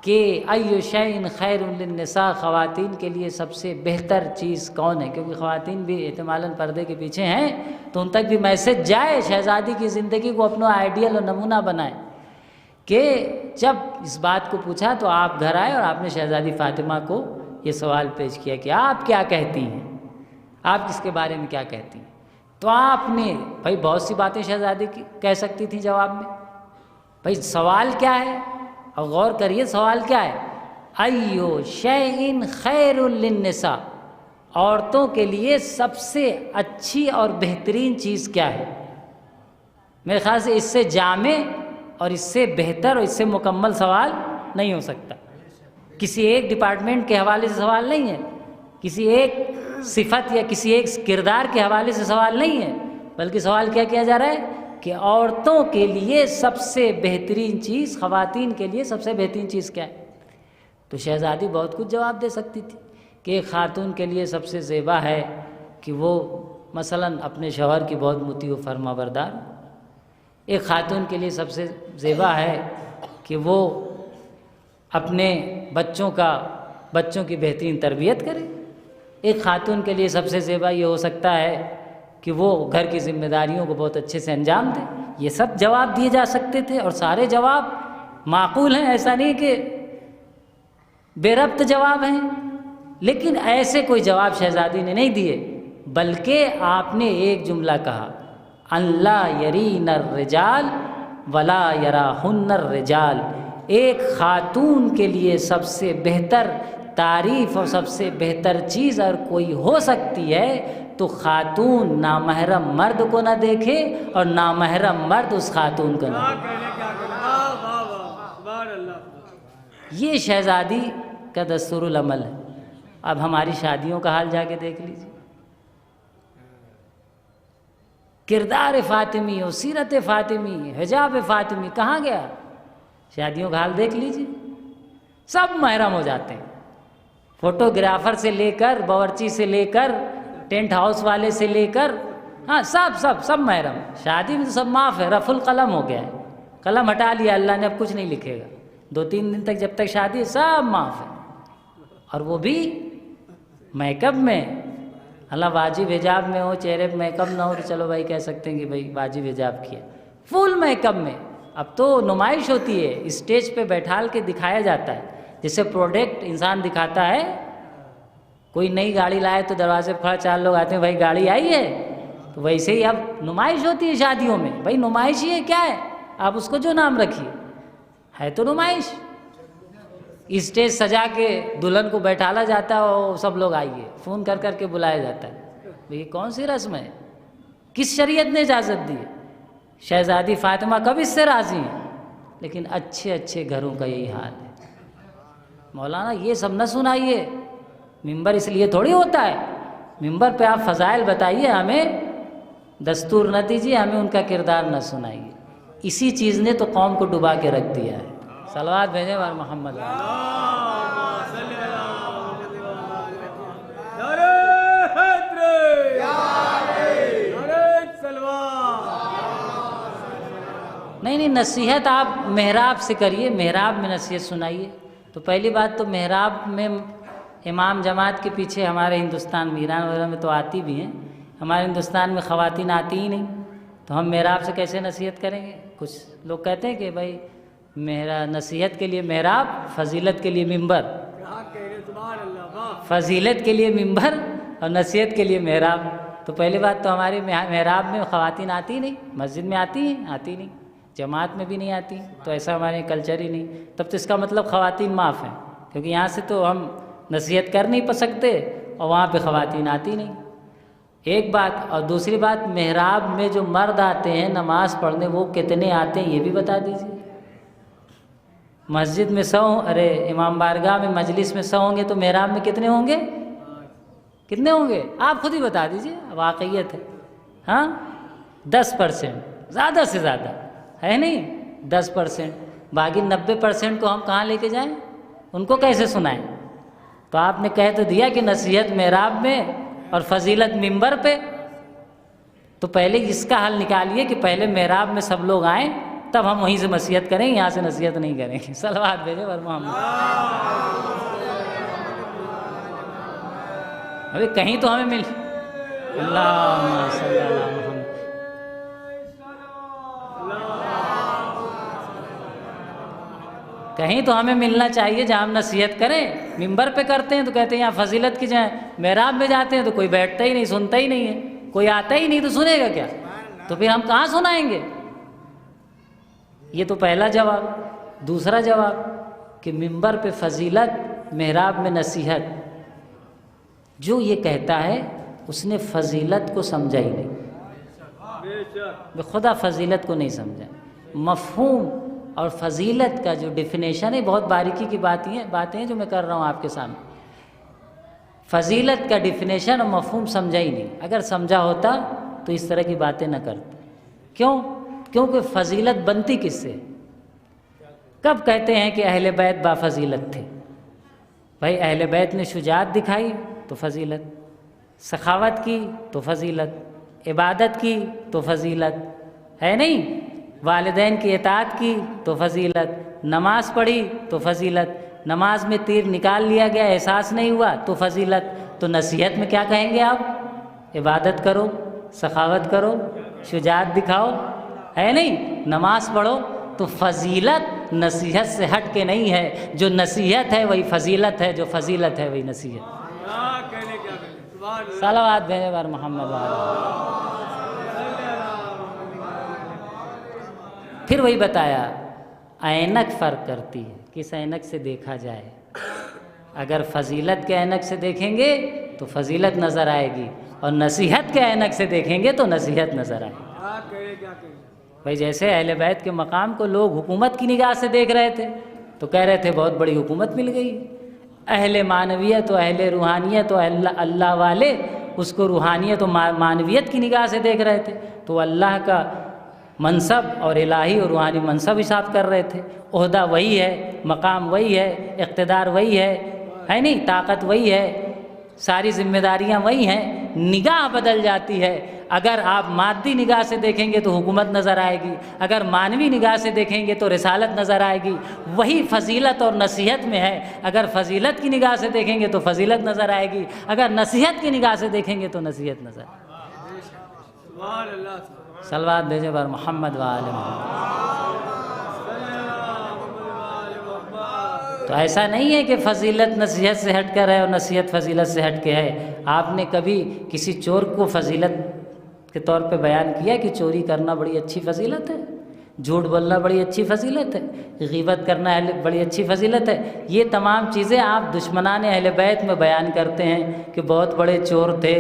कि अय्यु शैइन खैरुन लिन्निसा, ख़वातीन के लिए सबसे बेहतर चीज़ कौन है? क्योंकि ख़वातीन भी एहतमालन पर्दे के पीछे हैं, तो उन तक भी मैसेज जाए, शहज़ादी की ज़िंदगी को अपना आइडियल और नमूना बनाए। कि जब इस बात को पूछा तो आप घर आए और आपने शहज़ादी फ़ातिमा को ये सवाल पेश किया कि आप क्या कहती हैं, आप किसके बारे में क्या कहती हैं? तो आपने भाई बहुत सी बातें शहज़ादी की कह सकती थी जवाब में, भाई सवाल क्या है? और गौर करिए सवाल क्या है, अय्यो शैइन खैरुल लिन्निसा, औरतों के लिए सबसे अच्छी और बेहतरीन चीज़ क्या है? मेरे ख्याल से इससे जामे और इससे बेहतर और इससे मुकम्मल सवाल नहीं हो सकता। किसी एक डिपार्टमेंट के हवाले से सवाल नहीं है, किसी एक सिफत या किसी एक किरदार के हवाले से सवाल नहीं है, बल्कि सवाल क्या किया जा रहा है कि औरतों के लिए सबसे बेहतरीन चीज़, ख़वातीन के लिए सबसे बेहतरीन चीज़ क्या है? तो शहज़ादी बहुत कुछ जवाब दे सकती थी कि एक ख़ातून के लिए सबसे ज़ेबा है कि वो मसलन अपने शौहर की बहुत मुती व फरमाबरदार। एक ख़ातून के लिए सबसे ज़ेबा है कि वो अपने बच्चों की बेहतरीन तरबियत करे। एक ख़ातून के लिए सबसे ज़ेबा ये हो सकता है कि वो घर की जिम्मेदारियों को बहुत अच्छे से अंजाम दे। ये सब जवाब दिए जा सकते थे और सारे जवाब माकूल हैं, ऐसा नहीं कि बेरब्त जवाब हैं, लेकिन ऐसे कोई जवाब शहज़ादी ने नहीं दिए, बल्कि आपने एक जुमला कहा, अल्ला यरीनर रिजाल वला यराहुन्नर रिजाल, एक खातून के लिए सबसे बेहतर तारीफ़ और सबसे बेहतर चीज़ अगर कोई हो सकती है तो खातून नामहरम मर्द को ना देखे और नामहरम मर्द उस खातून को ना देखे। ये शहज़ादी का दस्तूरुल अमल है। अब हमारी शादियों का हाल जाके देख लीजिए। किरदार फ़ातिमी और सीरत फ़ातिमी, हिजाब फ़ातिमी कहाँ गया? शादियों का हाल देख लीजिए, सब महरम हो जाते हैं। फोटोग्राफर से लेकर, बावर्ची से लेकर, टेंट हाउस वाले से लेकर, हाँ सब महरम। शादी में तो सब माफ़ है, रफुल कलम हो गया है, कलम हटा लिया अल्लाह ने, अब कुछ नहीं लिखेगा। 2-3 दिन तक जब तक शादी है सब माफ़ है, और वो भी मेकअप में। अल्लाह वाजिब हिजाब में हो, चेहरे पे मेकअप ना हो तो चलो भाई कह सकते हैं कि भाई वाजिब हिजाब किया। फुल मेकअप में अब तो नुमाइश होती है, स्टेज पे बैठाल के दिखाया जाता है, जैसे प्रोडक्ट इंसान दिखाता है। कोई नई गाड़ी लाए तो दरवाजे पर खड़ा 4 लोग आते हैं, भाई गाड़ी आई है, तो वैसे ही अब नुमाइश होती है शादियों में। भाई नुमाइश ही है, क्या है, आप उसको जो नाम रखिए, है तो नुमाइश। स्टेज सजा के दुल्हन को बैठाला जाता है और सब लोग आइए, फ़ोन कर कर के बुलाया जाता है। भाई कौन सी रस्म है, किस शरीयत ने इजाज़त दी है? शहज़ादी फ़ातिमा कब इससे राज़ी हैं? लेकिन अच्छे अच्छे घरों का यही हाल है। मौलाना ये सब न सुनाइए, मिंबर इसलिए थोड़ी होता है। मिंबर पे आप फ़ज़ाइल बताइए, हमें दस्तूर न दीजिए, हमें उनका किरदार न सुनाइए। इसी चीज़ ने तो कौम को डुबा के रख दिया है। सलवात भेजे वार मोहम्मद। नहीं, नसीहत आप मेहराब से करिए, मेहराब में नसीहत सुनाइए। तो पहली बात तो मेहराब में इमाम जमात के पीछे हमारे हिंदुस्तान में, ईरान वगैरह में तो आती भी हैं, हमारे हिंदुस्तान में ख़वातीन आती ही नहीं, तो हम मेहराब से कैसे नसीहत करेंगे? कुछ लोग कहते हैं कि भाई मेरा नसीहत के लिए मेहराब, फजीलत के लिए मिंबर। फजीलत के लिए मिंबर और नसीहत के लिए मेहराब। तो पहली बात तो हमारे मेहराब में ख़वातीन आती नहीं, मस्जिद में आती हैं, आती नहीं, जमात में भी नहीं आती, तो ऐसा हमारे कल्चर ही नहीं। तब तो इसका मतलब ख़वातीन माफ़ हैं, क्योंकि यहाँ से तो हम नसीहत कर नहीं सकते और वहाँ पे ख़वातीन आती नहीं, एक बात। और दूसरी बात, मेहराब में जो मर्द आते हैं नमाज़ पढ़ने, वो कितने आते हैं ये भी बता दीजिए। मस्जिद में 100, अरे इमाम बारगाह में मजलिस में 100 होंगे तो मेहराब में कितने होंगे? कितने होंगे आप खुद ही बता दीजिए, वाक़इयत है। हाँ 10%, ज़्यादा से ज़्यादा है नहीं, 10%। बाकी 90% को हम कहाँ लेके जाएं, उनको कैसे सुनाएं? तो आपने कह तो दिया कि नसीहत मेहराब में और फजीलत मिंबर पे, तो पहले इसका हल निकालिए कि पहले मेहराब में सब लोग आएँ, तब हम वहीं से नसीहत करेंगे, यहाँ से नसीहत नहीं करेंगे। सलवात भेजे वर मोहम्मद। अरे कहीं तो हमें मिल, अल्लाहुम्मा सल्ली अला मुहम्मद। कहीं तो हमें मिलना चाहिए जहाँ हम नसीहत करें। मिंबर पे करते हैं तो कहते हैं यहाँ फजीलत की जाए, मेहराब में जाते हैं तो कोई बैठता ही नहीं, सुनता ही नहीं है, कोई आता ही नहीं, तो सुनेगा क्या? तो फिर हम कहाँ सुनाएंगे? ये तो पहला जवाब। दूसरा जवाब कि मिंबर पे फजीलत, मेहराब में नसीहत। जो ये कहता है उसने फजीलत को समझा ही नहीं, खुदा फजीलत को नहीं समझा। मफ़हूम और फजीलत का जो डिफिनेशन है, बहुत बारीकी की बातें हैं जो मैं कर रहा हूँ आपके सामने। फजीलत का डिफिनेशन और मफ़हूम समझा ही नहीं। अगर समझा होता तो इस तरह की बातें न करते। क्यों? क्योंकि फजीलत बनती किससे? कब कहते हैं कि अहले बैत बाफजीलत थे? भाई अहले बैत ने शुजाअत दिखाई तो फजीलत, सखावत की तो फजीलत, इबादत की तो फजीलत है नहीं, वालिदैन की इताअत की तो फजीलत, नमाज पढ़ी तो फजीलत, नमाज में तीर निकाल लिया गया एहसास नहीं हुआ तो फजीलत। तो नसीहत में क्या कहेंगे आप? इबादत करो, सखावत करो, शुजाअत दिखाओ, है नहीं, नमाज पढ़ो। तो फजीलत नसीहत से हट के नहीं है। जो नसीहत है वही फजीलत है, जो फजीलत है वही नसीहत। सलावत भेजे बार मोहम्मद। फिर वही बताया ऐनक फ़र्क करती है, किस ऐनक से देखा जाए। अगर फजीलत के ऐनक से देखेंगे तो फजीलत नज़र आएगी, और नसीहत के ऐनक से देखेंगे तो नसीहत नज़र आएगी। भाई जैसे अहले बैत के मकाम को लोग हुकूमत की निगाह से देख रहे थे तो कह रहे थे बहुत बड़ी हुकूमत मिल गई। अहले मानवियत और अहले रूहानियत और अल्लाह वाले उसको रूहानियत और मानवियत की निगाह से देख रहे थे, तो अल्लाह का मनसब और इलाही और रूहानी मनसब हिसाब कर रहे थे। ओहदा वही है, मकाम वही है, इक़्तिदार वही है नहीं, ताकत वही है, सारी जिम्मेदारियां वही हैं, निगाह बदल जाती है। अगर आप मादी निगाह से देखेंगे तो हुकूमत नज़र आएगी, अगर मानवी निगाह से देखेंगे तो रिसालत नज़र आएगी। वही फजीलत और नसीहत में है। अगर फजीलत की निगाह से देखेंगे तो फजीलत नज़र आएगी, अगर नसीहत की निगाह से देखेंगे तो नसीहत नज़र आएगी। सलवात भेजे बर मोहम्मद वाले मोहम्मद। तो ऐसा नहीं है कि फजीलत नसीहत से हट कर है और नसीहत फजीलत से हट के है। आपने कभी किसी चोर को फजीलत के तौर पे बयान किया कि चोरी करना बड़ी अच्छी फजीलत है, झूठ बोलना बड़ी अच्छी फजीलत है, ग़ीबत करना बड़ी अच्छी फजीलत है? ये तमाम चीज़ें आप दुश्मनान अहले बैत में बयान करते हैं कि बहुत बड़े चोर थे,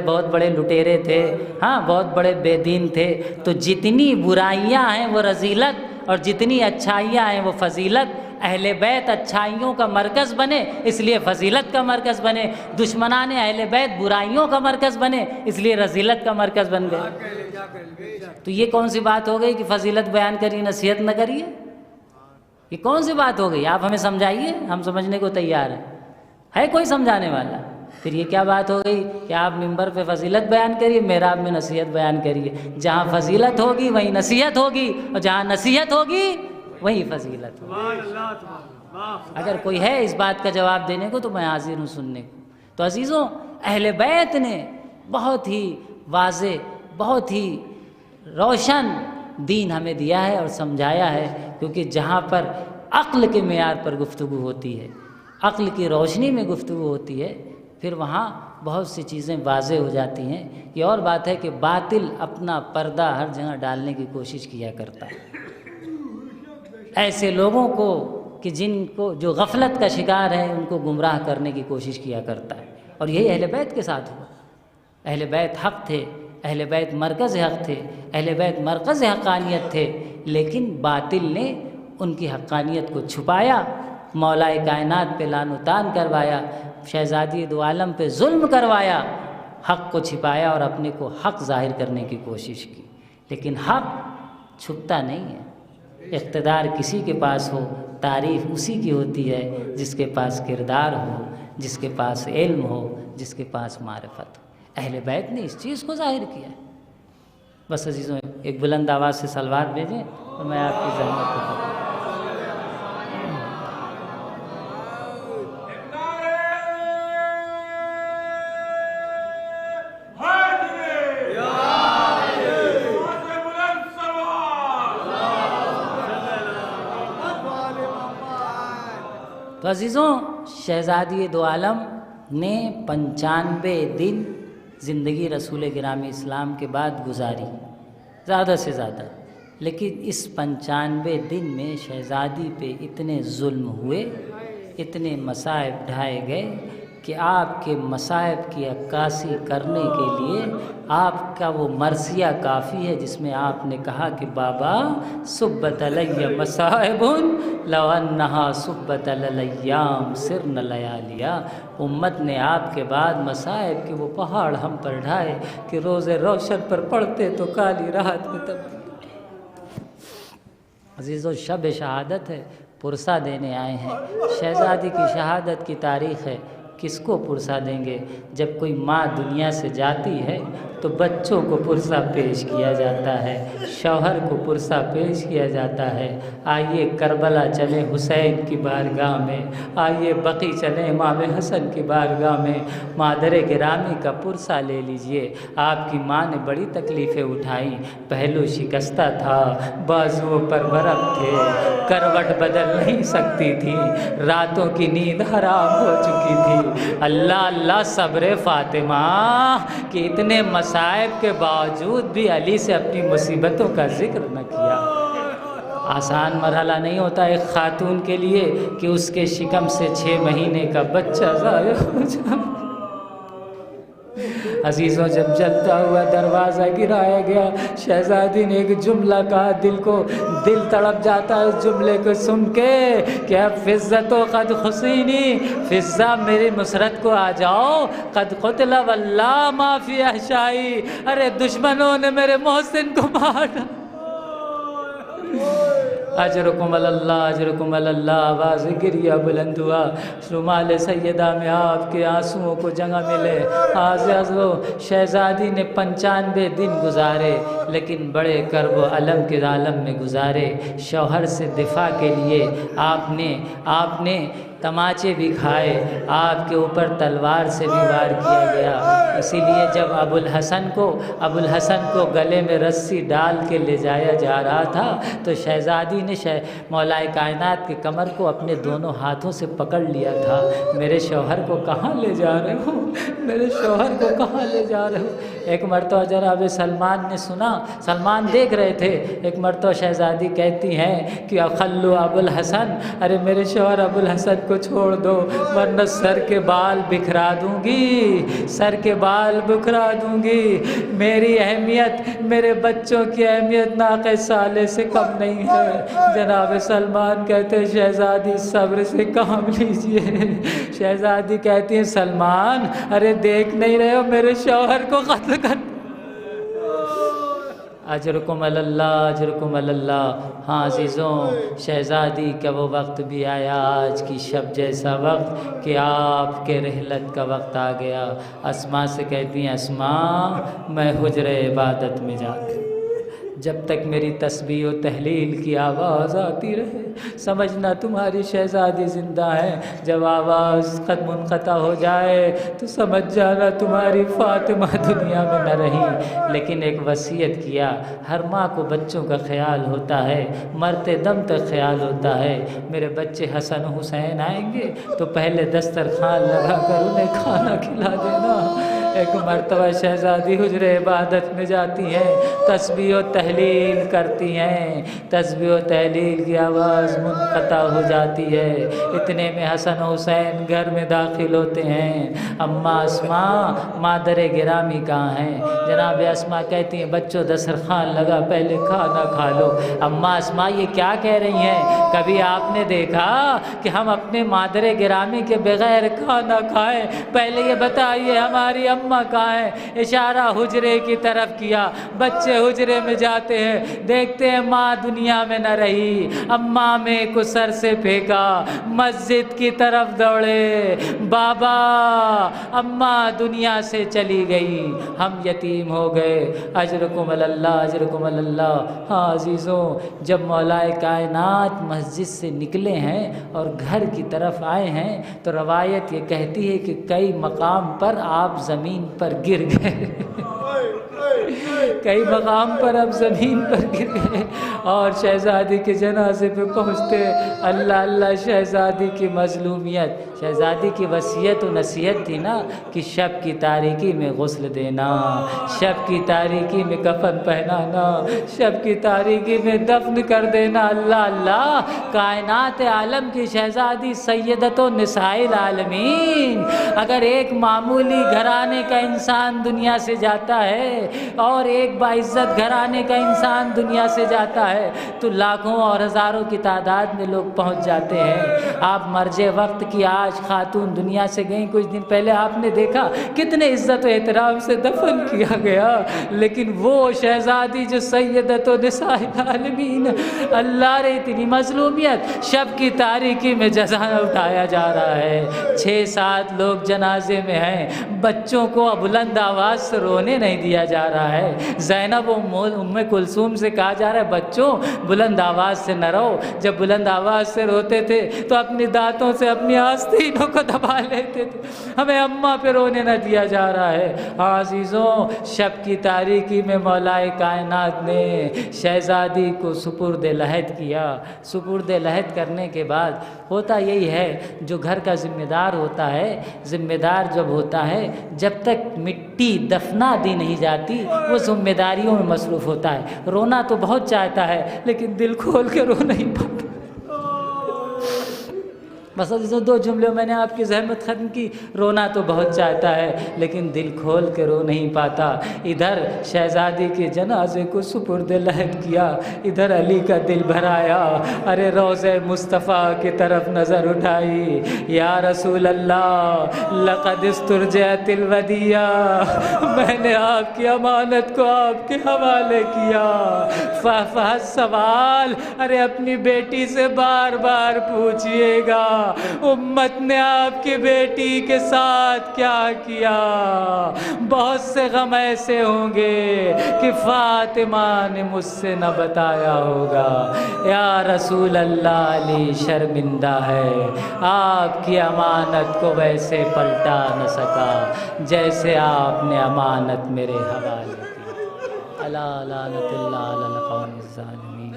बहुत बड़े लुटेरे थे, हाँ बहुत बड़े बेदीन थे। तो जितनी बुराइयां हैं वो रजीलत और जितनी अच्छाइयां हैं वो फजीलत। अहले बैत अच्छाइयों का मरकज़ बने इसलिए फजीलत का मरकज़ बने, दुश्मनान अहले बैत बुराइयों का मरकज़ बने इसलिए रजीलत का मरकज़ बन गए। तो ये कौन सी बात हो गई कि फजीलत बयान करिए नसीहत न करिए? ये कौन सी बात हो गई? आप हमें समझाइए, हम समझने को तैयार हैं। है कोई समझाने वाला? फिर ये क्या बात हो गई कि आप मिंबर पे फजीलत बयान करिए, मेहराब में नसीहत बयान करिए। जहाँ फजीलत होगी वहीं नसीहत होगी, और जहाँ नसीहत होगी वहीं फजीलत होगी। अगर कोई है इस बात का जवाब देने को तो मैं हाजिर हूँ सुनने को। तो अजीज़ों, अहले बैत ने बहुत ही वाज़े, बहुत ही रोशन दीन हमें दिया है और समझाया है। क्योंकि जहाँ पर अक्ल के मेयार पर गुफ्तगू होती है, अक्ल की रोशनी में गुफ्तगू होती है, फिर वहाँ बहुत सी चीज़ें वाज़े हो जाती हैं। ये और बात है कि बातिल अपना पर्दा हर जगह डालने की कोशिश किया करता है ऐसे लोगों को कि जिनको जो गफलत का शिकार है उनको गुमराह करने की कोशिश किया करता है। और यही अहले बैत के साथ हुआ। अहले बैत हक़ थे, अहले बैत मरकज़ हक़ थे, अहले बैत मरकज़ हक़ानियत थे, लेकिन बातिल ने उनकी हक़ानियत को छुपाया, मौलाए कायनात पे लानुतान करवाया, शहज़ादी दो आलम पे जुल्म करवाया, हक़ को छिपाया और अपने को हक़ ज़ाहिर करने की कोशिश की। लेकिन हक़ छुपता नहीं है। इक़्तिदार किसी के पास हो, तारीफ़ उसी की होती है जिसके पास किरदार हो, जिसके पास इल्म हो, जिसके पास मारिफत हो। अहले बैत ने इस चीज़ को ज़ाहिर किया है। बस अजीज़ों, एक बुलंद आवाज़ से सलवात भेजें और मैं आपकी ज़हमत को तो अजीज़ों, शहज़ादी दो आलम ने 95 दिन ज़िंदगी रसूल गिरामी इस्लाम के बाद गुजारी, ज़्यादा से ज़्यादा। लेकिन इस 95 दिन में शहज़ादी पे इतने जुल्म हुए, इतने मसाइब ढाए गए कि आपके मसाइब की अक्कासी करने के लिए आपका वो मरसिया काफ़ी है जिसमें आपने कहा कि बाबा सुब्बत अलैया मसाइबुन लौ अन्नहा सुब्बत अलैयाम सिरन लयालिया। उम्मत ने आपके बाद मसाइब के वो पहाड़ हम पर ढाए कि रोज़े रोशन पर पड़ते तो काली राहत में तब्दील। अजीज़ों, शब शहादत है, पुरसा देने आए हैं। शहज़ादी की शहादत की तारीख़ है, किसको पुरसा देंगे? जब कोई माँ दुनिया से जाती है तो बच्चों को पुरसा पेश किया जाता है, शौहर को पुरसा पेश किया जाता है। आइए करबला चले हुसैन की बारगाह में, आइए बकी चले इमाम हसन की बारगाह में, मादर गिरामी का पुरसा ले लीजिए। आपकी माँ ने बड़ी तकलीफ़ें उठाई, पहलू शिकस्ता था, बाजुओं पर बरफ थे, करवट बदल नहीं सकती थी, रातों की नींद हराम हो चुकी थी। अल्लाह अल्लाह सब्र फ़ातिमा कि इतने मसाइब के बावजूद भी अली से अपनी मुसीबतों का जिक्र न किया। आसान मरहला नहीं होता एक ख़ातून के लिए कि उसके शिकम से 6 महीने का बच्चा ज़ाया हो जाए। अजीज़ों, जब जलता हुआ दरवाज़ा गिराया गया, शहज़ादी ने एक जुमला कहा, दिल तड़प जाता है इस जुमले को सुन के कि अब फ़िज़्ज़तो क़द खुसीनी, फ़िज़्ज़ा मेरी नुसरत को आ जाओ, क़द क़ुतिला वल्लाह मा फ़ी अहशाई, अरे दुश्मनों ने मेरे मोहसिन को मारा। अजरुकुम अल्लाह, अजरुकुम अल्लाह। आवाज़ गिरिया बुलंद हुआ, रुमाल सैयदा में आपके आंसुओं को जगह मिले। आज़ो शहज़ादी ने 95 दिन गुजारे, लेकिन बड़े कर्ब व अलम के आलम में गुजारे। शौहर से दिफा के लिए आपने तमाचे भी खाए, आपके ऊपर तलवार से भी वार किया गया। इसीलिए जब अबुल हसन को गले में रस्सी डाल के ले जाया जा रहा था तो शहज़ादी ने मौलाए कायनात के कमर को अपने दोनों हाथों से पकड़ लिया था। मेरे शौहर को कहाँ ले जा रहे हो, मेरे शौहर को कहाँ ले जा रहे हो। एक मरतबा जनाब सलमान ने सुना, सलमान देख रहे थे, एक मरतबा शहज़ादी कहती हैं कि अखल्लु अबुल हसन, अरे मेरे शौहर अबुल हसन को छोड़ दो वरना सर के बाल बिखरा दूंगी, सर के बाल बिखरा दूंगी। मेरी अहमियत, मेरे बच्चों की अहमियत नाक़े साले से कम नहीं है। जनाब सलमान कहते हैं शहज़ादी सब्र से काम लीजिए। शहज़ादी कहती है सलमान, अरे देख नहीं रहे हो मेरे शौहर को कत्ल कर। अजरुकुम अल्लाह, अजरुकुम अल्लाह। हाँ अज़ीज़ों, शहज़ादी का वो वक्त भी आया, आज की शब जैसा वक्त कि आपके रहलत का वक्त आ गया। अस्मा से कहती हैं अस्मा, मैं हुजरे इबादत में जाती, जब तक मेरी तस्बीह और तहलील की आवाज़ आती रहे समझना तुम्हारी शहज़ादी ज़िंदा है। जब आवाज़ मुनक़ता हो जाए तो समझ जाना तुम्हारी फ़ातिमा दुनिया में न रही। लेकिन एक वसीयत किया, हर माँ को बच्चों का ख्याल होता है, मरते दम तक ख्याल होता है। मेरे बच्चे हसन हुसैन आएंगे तो पहले दस्तरखान लगा कर उन्हें खाना खिला देना। एक मरतबा शहज़ादी हुजरे इबादत में जाती हैं, तस्बीह और तहलील करती हैं, तस्बीह और तहलील की आवाज़ मुनक़ता हो जाती है। इतने में हसन हुसैन घर में दाखिल होते हैं। अम्मा अस्मा, मादर गिरामी कहाँ हैं? जनाब अस्मा कहती हैं बच्चों दस्तरखान लगा, पहले खाना खा लो। अम्मा अस्मा ये क्या कह रही हैं? कभी आपने देखा कि हम अपने मादर गिरामी के बग़ैर खाना खाएं? पहले ये बताइए हमारी अम्मा कहाँ है? इशारा हुजरे की तरफ किया। बच्चे हुजरे में जाते हैं, देखते हैं माँ दुनिया में न रही। अम्मा में को सर से फेंका, मस्जिद की तरफ दौड़े, बाबा अम्मा दुनिया से चली गई, हम यतीम हो गए। अजरुकुम अल्लाह, अजरुकुम अल्लाह। हाँ अज़ीज़ों, जब मौलाए कायनात मस्जिद से निकले हैं और घर की तरफ आए हैं तो रवायत ये कहती है कि कई मकाम पर आप ज़मीन पर गिर गए। कई मकाम पर अब ज़मीन पर गिर गए और शहज़ादी के जनाजे पे पहुँचते। अल्लाह अल्लाह, शहज़ादी की मज़लूमियत, शहज़ादी की वसीयत और नसीहत थी ना कि शब की तारीकी में गुस्ल देना, शब की तारीकी में कफन पहनाना, शब की तारीकी में दफन कर देना। अल्लाह अल्लाह, कायनात आलम की शहज़ादी सैयदतो निसाइल आलमीन। अगर एक मामूली घराने का इंसान दुनिया से जाता है और एक बाइज़्ज़त घराने का इंसान दुनिया से जाता है तो लाखों और हज़ारों की तादाद में लोग पहुंच जाते हैं। आप मर्जे वक्त की आज खातून दुनिया से गई, कुछ दिन पहले आपने देखा कितने इज़्ज़त व एहतराम से दफन किया गया, लेकिन वो शहज़ादी जो सैयदतो निसाइल आलमीन, अल्लाह रे इतनी मज़लूमियत, शब की तारीकी में जज़ा उठाया जा रहा है। 6-7 लोग जनाजे में हैं, बच्चों को बुलंद आवाज़ से रोने नहीं दिया जा रहा है। ज़ैनब उम्मे कुलसूम से कहा जा रहा है बच्चों बुलंद आवाज़ से न रो। जब बुलंद आवाज़ से रोते थे तो अपनी दांतों से अपनी आस्तीनों को दबा लेते थे। हमें अम्मा पे रोने न दिया जा रहा है। अज़ीज़ों, शब की तारीकी में मौलाए कायनात ने शहज़ादी को सुपुर्द लहद किया। सुपुर्द लहद करने के बाद होता यही है, जो घर का ज़िम्मेदार होता है, ज़िम्मेदार जब होता है, जब तक मिट्टी दफना दी नहीं जाती जाती, वो जिम्मेदारियों में मसरूफ़ होता है। रोना तो बहुत चाहता है लेकिन दिल खोल के रो नहीं पाता। बस जो 2 जुमले मैंने आपकी ज़हमत ख़त्म की। रोना तो बहुत चाहता है लेकिन दिल खोल के रो नहीं पाता। इधर शहज़ादी के जनाजे को सुपुर्द लहद किया, इधर अली का दिल भराया। अरे रोज़े मुस्तफ़ा की तरफ नज़र उठाई, या रसूल अल्लाह लक़द इस्तुरजअतिल वदिया, मैंने आपकी अमानत को आपके हवाले किया। फ़ह सवाल, अरे अपनी बेटी से बार बार पूछिएगा उम्मत ने आपकी बेटी के साथ क्या किया। बहुत से गम ऐसे होंगे कि फातिमा ने मुझसे न बताया होगा। या रसूल अल्लाह, अली शर्मिंदा है, आपकी अमानत को वैसे पलटा न सका जैसे आपने अमानत मेरे हवाले की। अला लानतुल्लाह अलल कौमिज़ ज़ालिमीन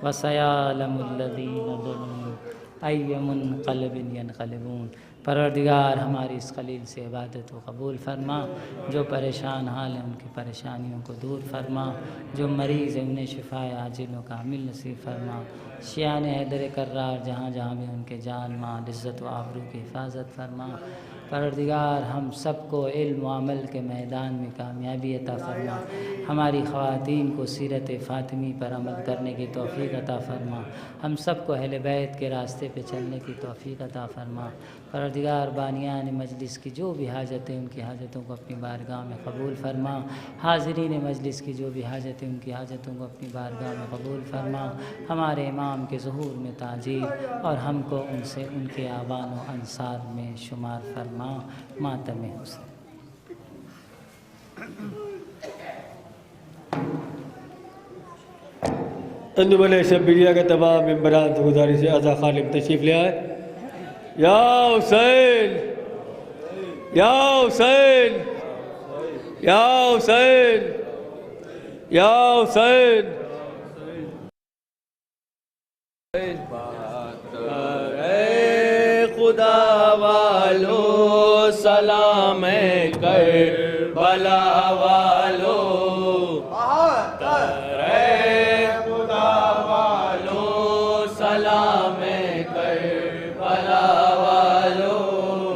व सयअलमुल लज़ीना ज़लमू अय्युमुन क़ल्बिन यनक़लिबून। परवरदिगार हमारी इस खलील से इबादत को कबूल फरमा। जो परेशान हाल हैं उनकी परेशानियों को दूर फरमा। जो मरीज़ हैं उन्हें शिफ़ाए आजिल व कामिल नसीब फरमा। शियान हैदर कर्रार जहाँ जहाँ भी उनके जान माल इज़्ज़त व आबरू की हिफाजत फरमा। परवरदिगार हम सबको इल्म व अमल के मैदान में कामयाबी अता फरमा। हमारी ख़वातीन को सीरत फ़ातिमी पर अमल करने की तौफ़ीक़ अता फरमा। हम सबको अहले बैत के रास्ते पे चलने की तौफ़ीक़ अता फरमा। परवरदिगार बानियान मजलिस की जो भी हाजतें उनकी हाजतों को अपनी बारगाह में कबूल फरमा। हाज़रीन मजलिस की जो भी हाजतें उनकी हाजतों को अपनी बारगाह में कबूल फरमा। हमारे इमाम के ज़ुहूर में ताजील और हमको उनसे उनके आवान व अंसार में शुमार फरमा। मातम हुस्न। अंजुमन शब्बिरिया के तमाम मेंबरान से गुजारिश है आज़ा खालिम तशरीफ़ ले आए। या हुसैन, या हुसैन, या हुसैन, या हुसैन। खुदा वालो सलाम कर भला वालो, खुदा वालो सलाम कर भला वालो।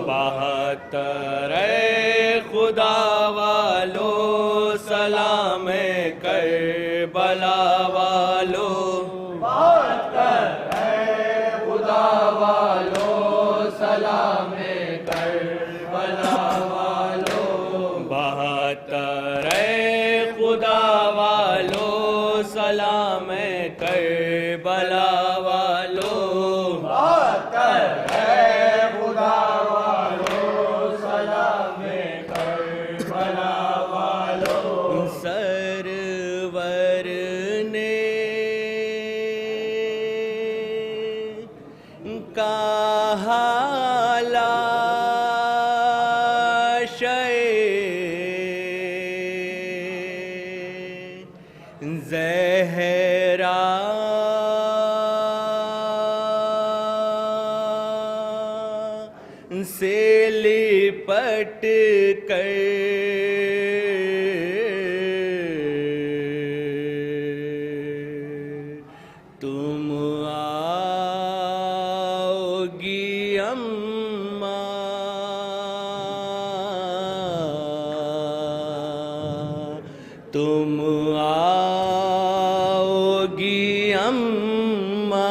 72 खुदा वालो सलाम कर भला वालो। 72 खुदा वालो सलाम कर भला वालो। 72 खुदा वालो सलाम कर भला वालो। 72 खुदा वालो सलाम कर भला वालो। सरवर ने कहा ज़हरा से लिपट कर तुम आओगी अम्मा, तुम आओगी अम्मा।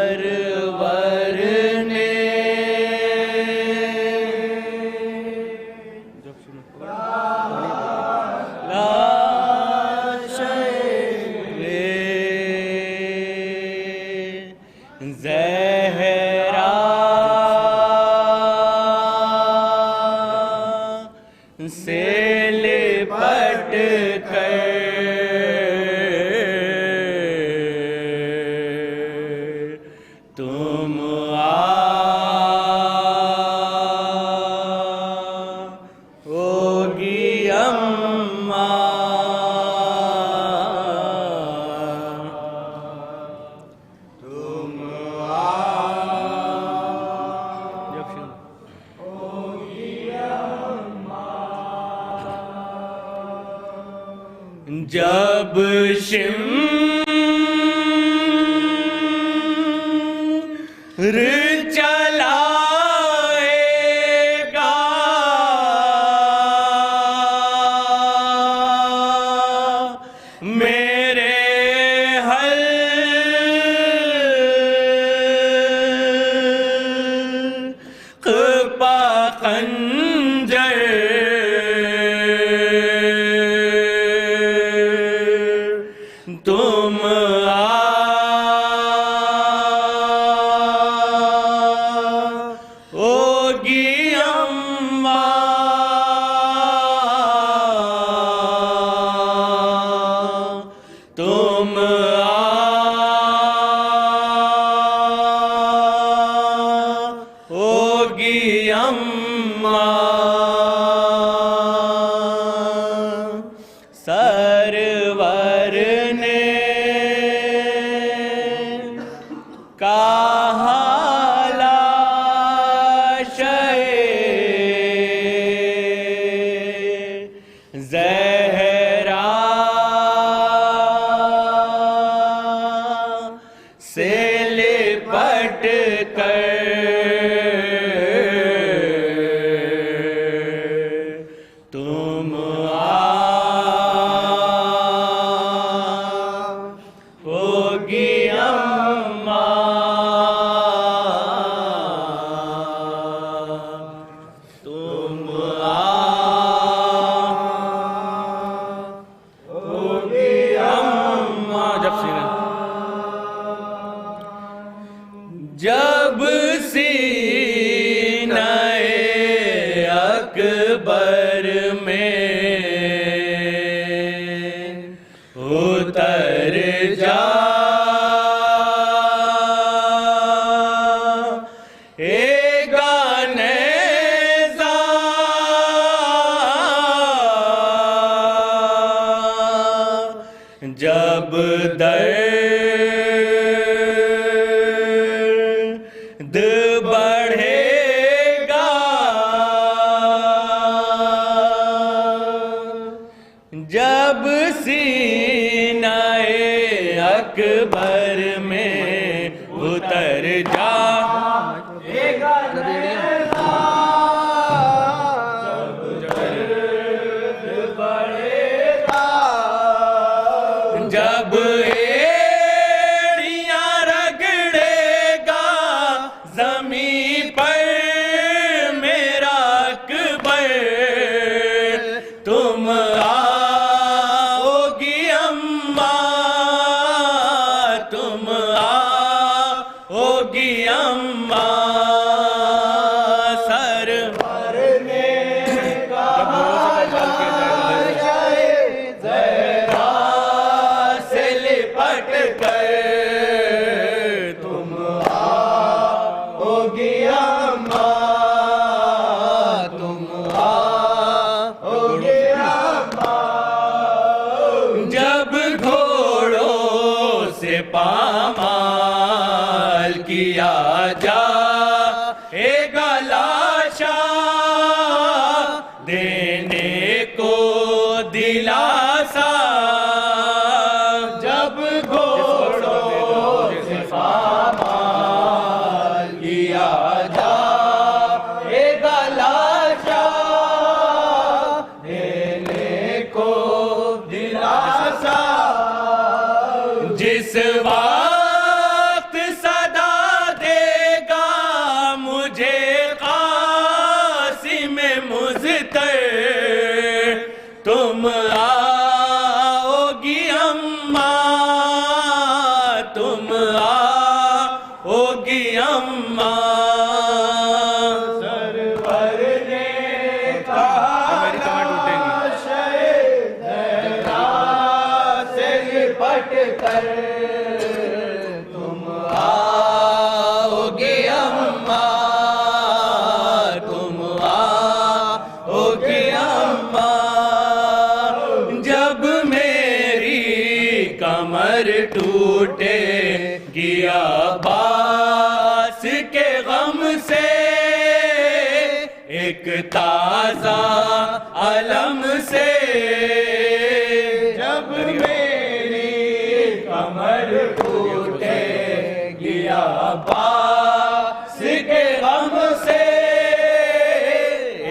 सरवर ने ज़हरा जब शिमर चलाएगा मेरे हल्क़ पा खंजर, तुम आओगी अम्मा, तुम आओगी अम्मा। सरवर ने कहा लाशे ज़हरा से लिपट कर तुम आओगी अम्मा, तुम आओगी अम्मा। जब सीने अकबर में उतर जा जब दर्द बढ़ेगा जब सीने अकबर में उतर जा जब एड़ियां रगड़ेगा ज़मीं पर मेरा अकबर, तुम आओगी अम्मा, तुम आओगी अम्मा। सरवर ने लिपट कर तुम आओगी अम्मा, तुम आओगी अम्मा। जब घोड़ों से पामाल किया जाएगा लाशा देने को दिलासा, जब घोड़ों से पामाल किया जाएगा लाशा देने को दिलासा, जिस वक्त सदा देगा मुझे कासिम मुज़्तर, तुम आओगी अम्मा, तुम आओगी अम्मा। सरवर ने कहा से लिपट कर तुम आओगी अम्मा, तुम आओगी अम्मा। जब मेरी कमर टूटे गिया बास के गम से एक ताजा अलम से, जब टूटेगी अब्बास के गम से,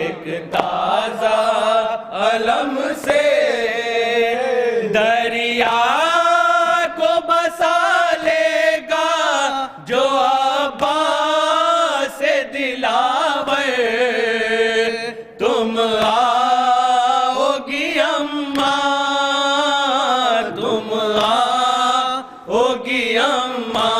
एक ताजा अलम से दरिया को बसा लेगा जो अब्बास से दिलावर। तुम आओगी अम्मा, तुम आओगी अम्मा।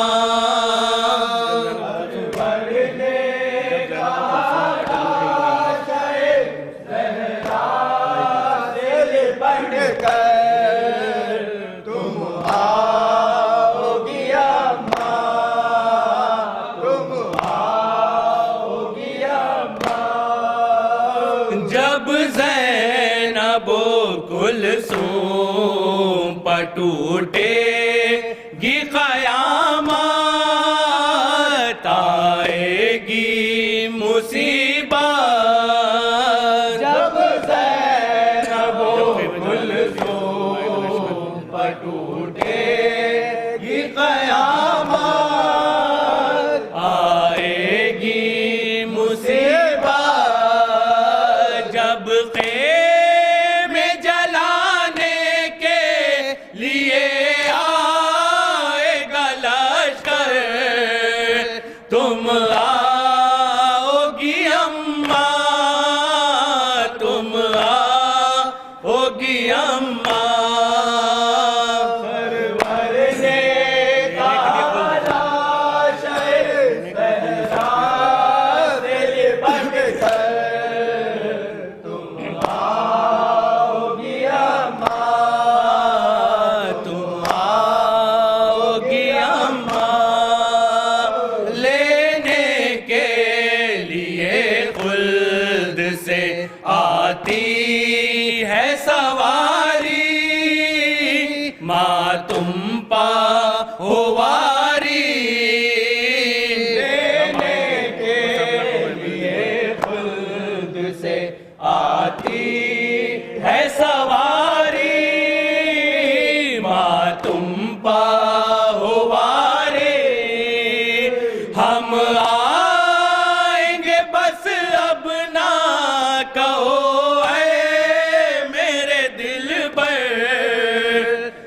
जब ज़ैनबो कुलसूम पर टूटेगी क़यामत, आएगी मुसीबत। जब ज़ैनबो कुलसूम पर टूटेगी क़यामत, आएगी मुसीबत। जब ख़ेमे जलाने के लिए आएगा लश्कर, तुम आओगी अम्मा, तुम आओगी अम्मा। सरवर ने कहा लाशे ज़हरा से लिपट कर, तुम आओगी अम्मा, तुम आओगी अम्मा। लेने के लिए खुल्द से आती है सवारी, माँ तुम पा हो वारी। लेने के लिए खुल्द से आती है सवारी, माँ तुम पा हो वारी। हम आएंगे बस अब ना कहो ऐ मेरे दिल पर,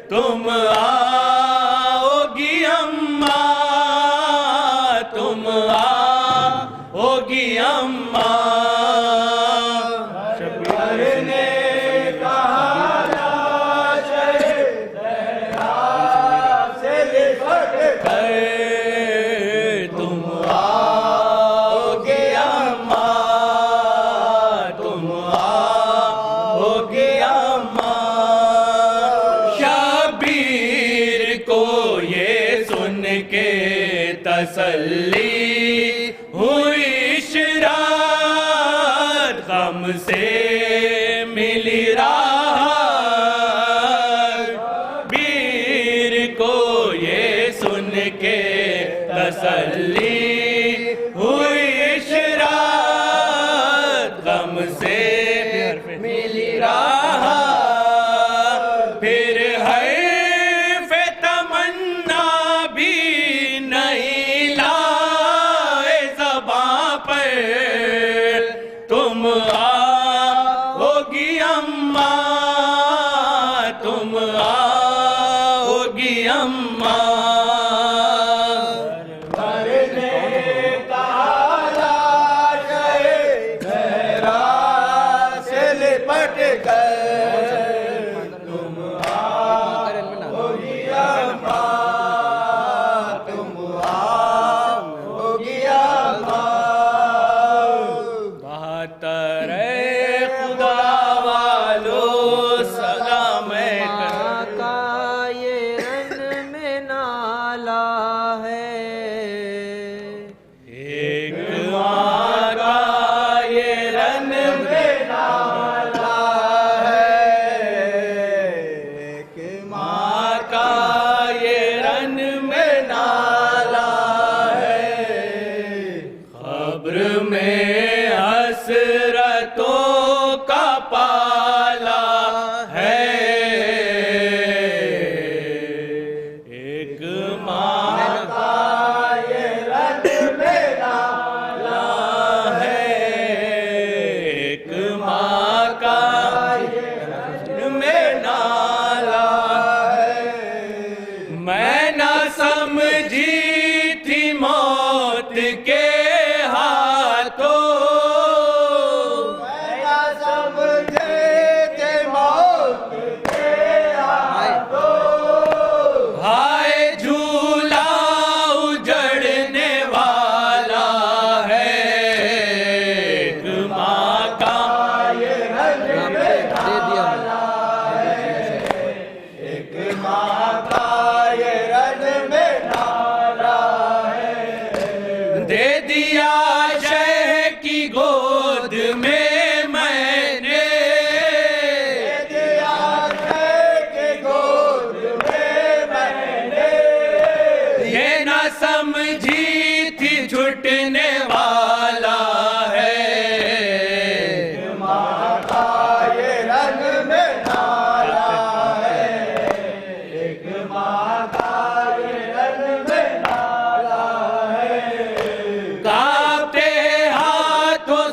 तुम आओगी अम्मा, तुम आओगी अम्मा। शब्बीर ने कहा लाशे ज़हरा से लिपट कर, तुम आओगी अम्मा, तुम आओगी अम्मा। शब्बीर को ये सुन के तसल्ली हुई, इशरात गम से मिली राहत। बीर को ये सुन के तसल्ली हुई, इशरात गम से मिली राहत। फिर हर्फ तमन्ना भी नहीं लाए ज़बां पर, तुम आओगी अम्मा, तुम आओगी अम्मा। एक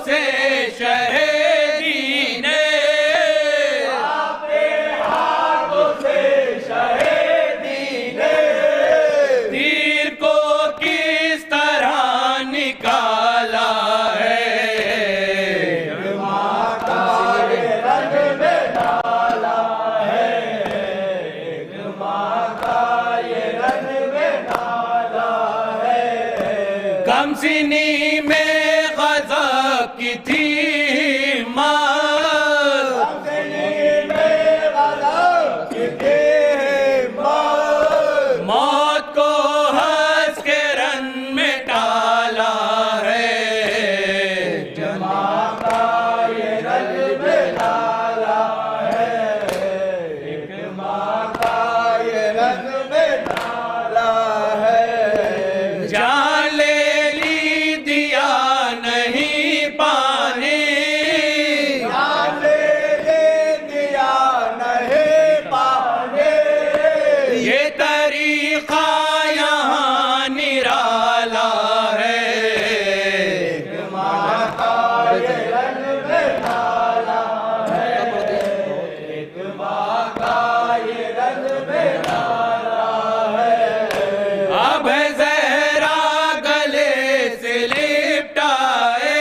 से शहीदी ने, आपके हाथों से शहीदी ने तीर को किस तरह निकाला है। कमसिनी में गज़ब की थी मौत, मौत को हंस के रन में टाला है। जान ले ली दिया नहीं पाने, ये तरीक़ा यहाँ निराला है। अब है ज़हरा गले से लिपटाए,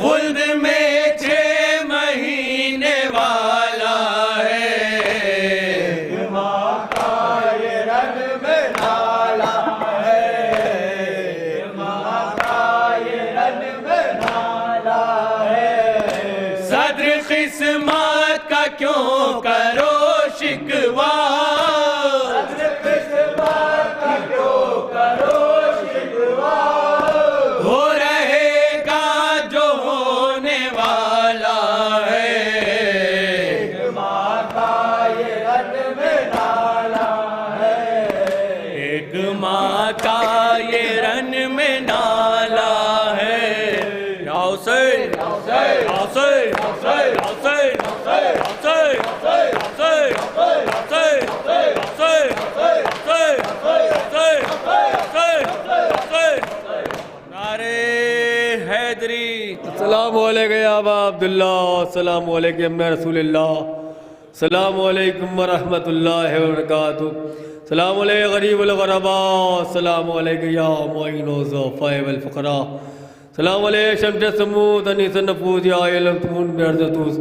खुल्द में 6 महीने वाला है। सद्र किस्मत का क्यों करो शिकवा, हो रहेगा जो होने वाला है। एक माँ का ये रन में नाला है। या हुसैन, या हुसैन, या हुसैन, या हुसैन, या हुसैन, या हुसैन, या हुसैन, नारे हैदरी। अस्सलामु अलैकुम या अबा अब्दुल्ला, अस्सलामु अलैकुम या रसूलल्लाह, अस्सलामु अलैकुम व रहमतुल्लाहि व बरकातुहू, अस्सलामु अलैकुम गरीबुल ग़ुरबा, अस्सलामु अलैकुम या मुईन ज़ुफ़ाए वल फ़ुक़रा, अस्सलामु अलैकुम शम्स समूद अनीस नफूस या इल्म तून बिअर्ज़तुस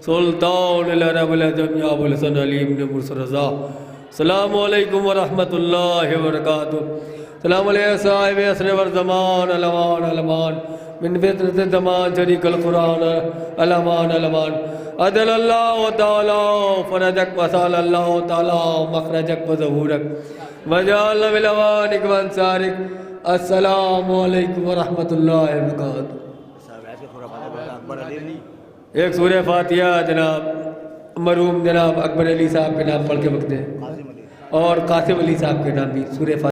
सुल्तान अल-अरब अल-अजम या अबुल हसन अली इब्न मुर्सद रज़ा, अस्सलामु अलैकुम व रहमतुल्लाहि व बरकातुहू, अस्सलामु अलैकुम साहिब असर व ज़मान अलमान अलमान मिन फितरत ज़मान शरीकल कुरान अलमान अलमान अदलल्लाहु तआला फरजक व सल्लल्लाहु तआला मखरजक व ज़हूरक वजअल बिलवानिक व अंसारिक। अस्सलामु अलैकुम व रहमतुल्लाहि व बरकातुहू। एक सूरह फातिहा जनाब मरहूम जनाब अकबर अली साहब के नाम पढ़ के वक्त है और कासिम अली साहब के नाम भी सूरह